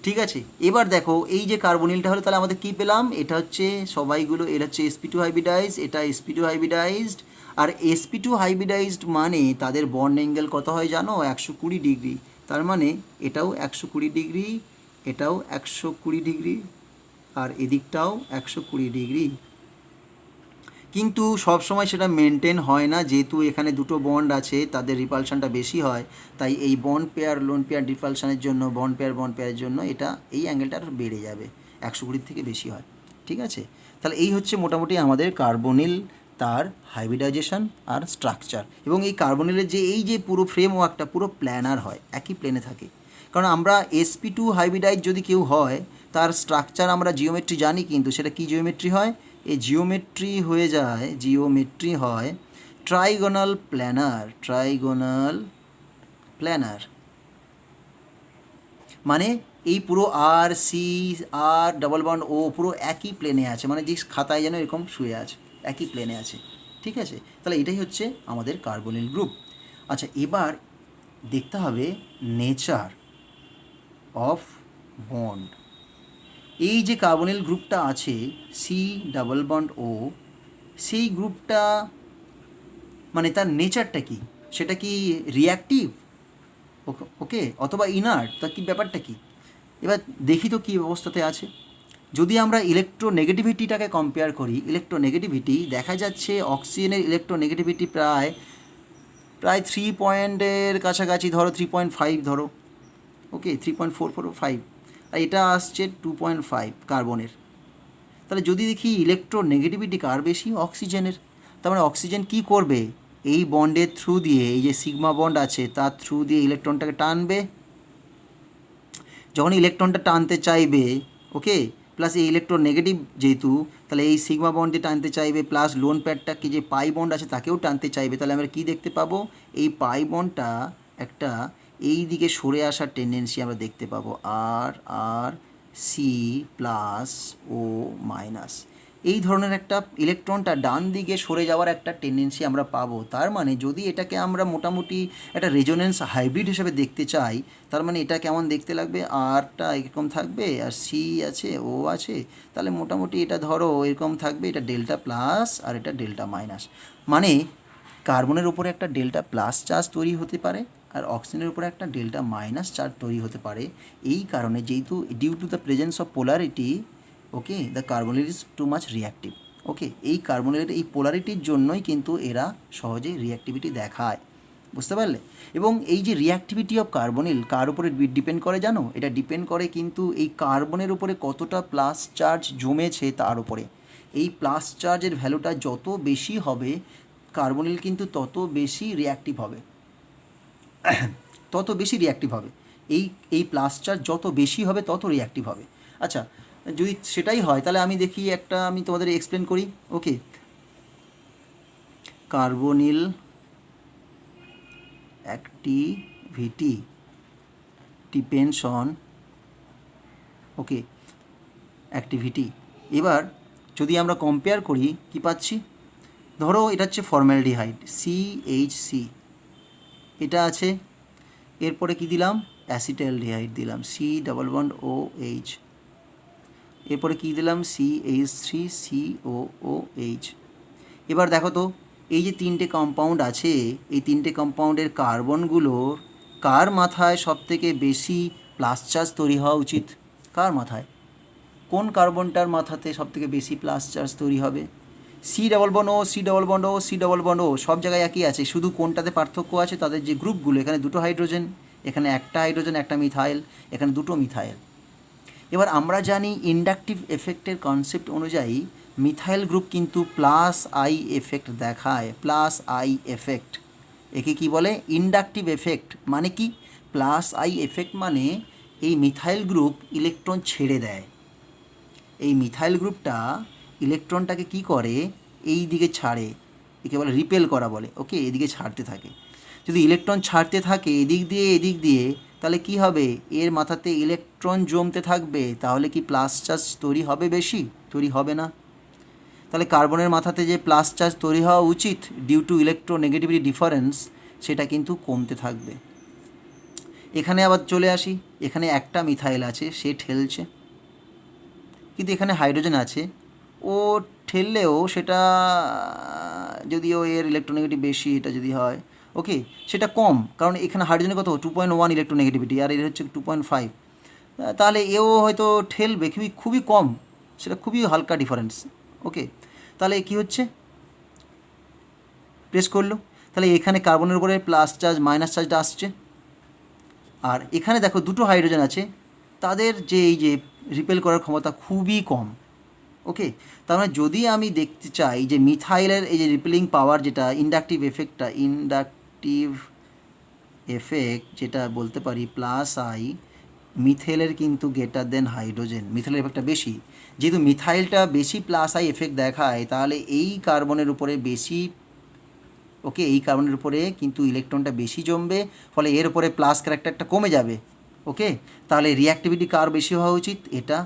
ঠিক আছে, এবার দেখো এই যে কার্বনিলটা হলো, তাহলে আমাদের কী পেলাম? এটা হচ্ছে সবাইগুলো, এটা হচ্ছে sp2 হাইব্রিডাইজ, এটা sp2 হাইব্রিডাইজড। আর sp2 হাইব্রিডাইজড মানে তাদের বন্ড অ্যাঙ্গেল কত হয় জানো? 120 ডিগ্রি। তার মানে এটাও 120 ডিগ্রি, এটাও 120 ডিগ্রি, আর এদিকটাও 120 ডিগ্রি। কিন্তু সব সময় সেটা মেনটেন হয় না, যেহেতু এখানে দুটো বন্ড আছে তাদের রিপালশনটা বেশি হয়, তাই এই বন্ড পেয়ার লোন পেয়ার রিপালশনের জন্য বন্ড পেয়ারের জন্য এটা এই অ্যাঙ্গেলটা বেড়ে যাবে, 120 থেকে বেশি হয়। ঠিক আছে, তাহলে এই হচ্ছে মোটামুটি আমাদের কার্বনিল, তার হাইব্রিডাইজেশন আর স্ট্রাকচার। এবং এই কার্বনিলের যে এই যে পুরো ফ্রেমওয়ার্কটা পুরো প্ল্যানার হয়, একই প্লেনে থাকে। কারণ আমরা sp2 হাইব্রিডাইজ যদি কেউ হয়, তার স্ট্রাকচার আমরা জিওমেট্রি জানি, কিন্তু সেটা কি জিওমেট্রি হয়? এই জিওমেট্রি হয়ে যায়, জিওমেট্রি হয় ট্রাইগোনাল প্ল্যানার। মানে এই পুরো আর সি আর ডাবল বন্ড ও পুরো একই প্লেনে আছে, মানে যে খাতায় যেন এরকম শুয়ে আছে, একই প্লেনে আছে। ঠিক আছে, তাহলে এটাই হচ্ছে আমাদের কার্বনিল গ্রুপ। আচ্ছা, এবার দেখতে হবে নেচার অফ বন্ড। এই যে কার্বনিল গ্রুপটা আছে সি ডাবল বন্ড ও, সেই গ্রুপটা মানে তার নেচারটা কি? সেটা কি রিঅ্যাক্টিভ, ওকে, অথবা ইনার্ট? তার কি ব্যাপারটা কি? এবার দেখি তো কী অবস্থাতে আছে। যদি আমরা ইলেকট্রোনেগেটিভিটিটাকে কম্পেয়ার করি, ইলেকট্রোনেগেটিভিটি দেখা যাচ্ছে অক্সিজেনের ইলেকট্রোনেগেটিভিটি প্রায় 3 পয়েন্টের কাছাকাছি, ধরো 3.5 ধরো, ওকে, 3.445। আর এটা আসছে 2.5 কার্বনের। তাহলে যদি দেখি ইলেকট্রোনেগেটিভিটি কার বেশি, অক্সিজেনের। তার মানে অক্সিজেন কী করবে, এই বন্ডের থ্রু দিয়ে, এই যে সিগমা বন্ড আছে তার থ্রু দিয়ে ইলেকট্রনটাকে টানবে। যখন ইলেকট্রনটা টানতে চাইবে, ওকে, প্লাস এই ইলেকট্রন নেগেটিভ যেহেতু, তাহলে এই সিগমা বন্ড দিয়ে টানতে চাইবে, প্লাস লোন প্যাডটাকে যে পাই বন্ড আছে তাকেও টানতে চাইবে। তাহলে আমরা কী দেখতে পাবো, এই পাই বন্ডটা একটা এই দিকে সরে আসার টেন্ডেন্সি আমরা দেখতে পাবো, আর আর সি প্লাস ও মাইনাস, এই ধরনের একটা ইলেকট্রনটা ডান দিকে সরে যাওয়ার একটা টেন্ডেন্সি আমরা পাবো। তার মানে যদি এটাকে আমরা মোটামুটি একটা রেজোনেন্স হাইব্রিড হিসেবে দেখতে চাই, তার মানে এটা কেমন দেখতে লাগবে, আরটা এরকম থাকবে আর সি আছে ও আছে, তাহলে মোটামুটি এটা ধরো এরকম থাকবে, এটা ডেল্টা প্লাস আর এটা ডেল্টা মাইনাস। মানে কার্বনের উপরে একটা ডেল্টা প্লাস চার্জ তৈরি হতে পারে আর অক্সিজেনের উপরে একটা ডেল্টা মাইনাস চার্জ তৈরি হতে পারে। এই কারণে যেহেতু due to the presence of polarity, okay, the carbonyl is too much reactive. Okay, এই কার্বনিলের এই পোলারিটির জন্যই কিন্তু এরা সহজেই রিয়াক্টিভিটি দেখায়, বুঝতে পারলে। এবং এই যে রিয়াক্টিভিটি অফ কার্বনিল কার উপরে ডিপেন্ড করে জানো, এটা ডিপেন্ড করে কিন্তু এই কার্বনের উপরে কতটা প্লাস চার্জ জমেছে তার উপরে। এই প্লাস চার্জের ভ্যালুটা যত বেশি হবে কার্বনিল কিন্তু তত বেশি রিয়াক্টিভ হবে, তত বেশি রিয়াক্টিভ হবে। এই প্লাস চার্জ যত বেশি হবে তত রিয়াক্টিভ হবে। আচ্ছা, যদি সেটাই হয় তাহলে আমি দেখি একটা, আমি তোমাদের এক্সপ্লেন করি। Okay, carbonyl activity depends on, okay, activity. এবার যদি আমরা কম্পেয়ার করি কি পাচ্ছি, ধরো এটা হচ্ছে ফর্মালডিহাইড CH3, এটা আছে, এরপরে কি দিলাম, অ্যাসিটালডিহাইড দিলাম C++OH, এরপরে কী দিলাম CH3COOH। এবার দেখো তো এই যে তিনটে কম্পাউন্ড আছে, এই তিনটে কম্পাউন্ডের কার্বনগুলোর কার মাথায় সবথেকে বেশি প্লাস চার্জ তৈরি হওয়া উচিত, কার মাথায়, কোন কার্বনটার মাথাতে সবথেকে বেশি প্লাস চার্জ তৈরি হবে, C++O সব জায়গায় একই আছে, শুধু কোনটাতে পার্থক্য আছে, তাদের যে গ্রুপগুলো, এখানে দুটো হাইড্রোজেন, এখানে একটা হাইড্রোজেন একটা মিথাইল, এখানে দুটো মিথাইল। এবার আমরা জানি ইন্ডাকটিভ এফেক্টের কনসেপ্ট অনুযায়ী মিথাইল গ্রুপ কিন্তু প্লাস আই এফেক্ট দেখায়, প্লাস আই এফেক্ট, একে কি বলে, ইন্ডাকটিভ এফেক্ট। মানে কি, প্লাস আই এফেক্ট মানে এই মিথাইল গ্রুপ ইলেকট্রন ছেড়ে দেয়, এই মিথাইল গ্রুপটা ইলেকট্রনটাকে কি করে, এই দিকে ছাড়ে, একে বলে রিপেল করা বলে। ওকে, এদিকে ছাড়তে থাকে। যদি ইলেকট্রন ছাড়তে থাকে এদিক দিয়ে, তাহলে কি হবে, এর মাথাতে ইলেকট্রন জমতে থাকবে, তাহলে কি প্লাস চার্জ তৈরি হবে বেশি, তৈরি হবে না। তাহলে কার্বনের মাথাতে যে প্লাস চার্জ তৈরি হওয়া উচিত ডিউ টু ইলেকট্রোনেগেটিভিটি ডিফারেন্স, সেটা কিন্তু কমতে থাকবে। এখানে আবার চলে আসি, এখানে একটা মিথাইল আছে, সে ঠেলছে, কিন্তু এখানে হাইড্রোজেন আছে, ও ঠেললেও সেটা, যদিও এর ইলেকট্রোনেগেটিভ বেশি, এটা যদি হয়, ওকে, সেটা কম, কারণ এখানে হাইড্রোজেনের কত 2.1 ইলেকট্রোনেগেটিভিটি, আর এর হচ্ছে 2.5, তাহলে এও হয়তো ঠেলবে, খুবই কম, সেটা খুবই হালকা ডিফারেন্স। ওকে, তাহলে কি হচ্ছে, প্রেস করলো, তাহলে এখানে কার্বনের উপরে প্লাস চার্জ মাইনাস চার্জটা আসছে, আর এখানে দেখো দুটো হাইড্রোজেন আছে, তাদের যে এই যে রিপেল করার ক্ষমতা খুবই কম। ওকে, তার মানে যদি আমি দেখতে চাই যে মিথাইলের এই যে রিপেলিং পাওয়ার, যেটা ইন্ডাকটিভ এফেক্ট যেটা বলতে পারি প্লাস আই, মিথেলের কিন্তু গ্রেটার দেন হাইড্রোজেন, মিথেলের এফেক্টটা বেশি। যেহেতু মিথাইলটা বেশি প্লাস আই এফেক্ট দেখায়, তাহলে এই কার্বনের উপরে বেশি, ওকে, এই কার্বনের উপরে কিন্তু ইলেকট্রনটা বেশি জমবে, ফলে এর উপরে প্লাস ক্যারেক্টারটা কমে যাবে। ওকে, তাহলে রিঅ্যাক্টিভিটি কার বেশি হওয়া উচিত, এটা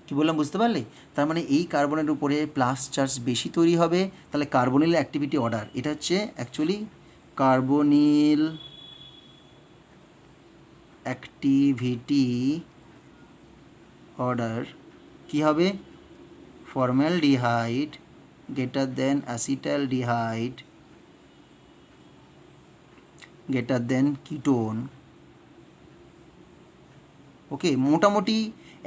কি বললাম বুঝতে পারলে। তার মানে এই কার্বনের উপরে প্লাস চার্জ বেশি তৈরি হবে, তাহলে কার্বনিল অ্যাক্টিভিটি অর্ডার, এটা হচ্ছে অ্যাকচুয়ালি কার্বনিল অ্যাক্টিভিটি অর্ডার কী হবে, formaldehyde greater than acetaldehyde greater than ketone. Okay, মোটামুটি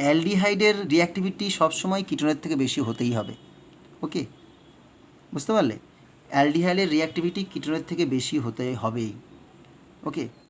অ্যালডিহাইডের রিঅ্যাক্টিভিটি সবসময় কিটোনের থেকে বেশি হতেই হবে। ওকে, বুঝতে পারলে, অ্যালডিহাইডের রিঅ্যাক্টিভিটি কিটোনের থেকে বেশি হতে হবেই। ওকে।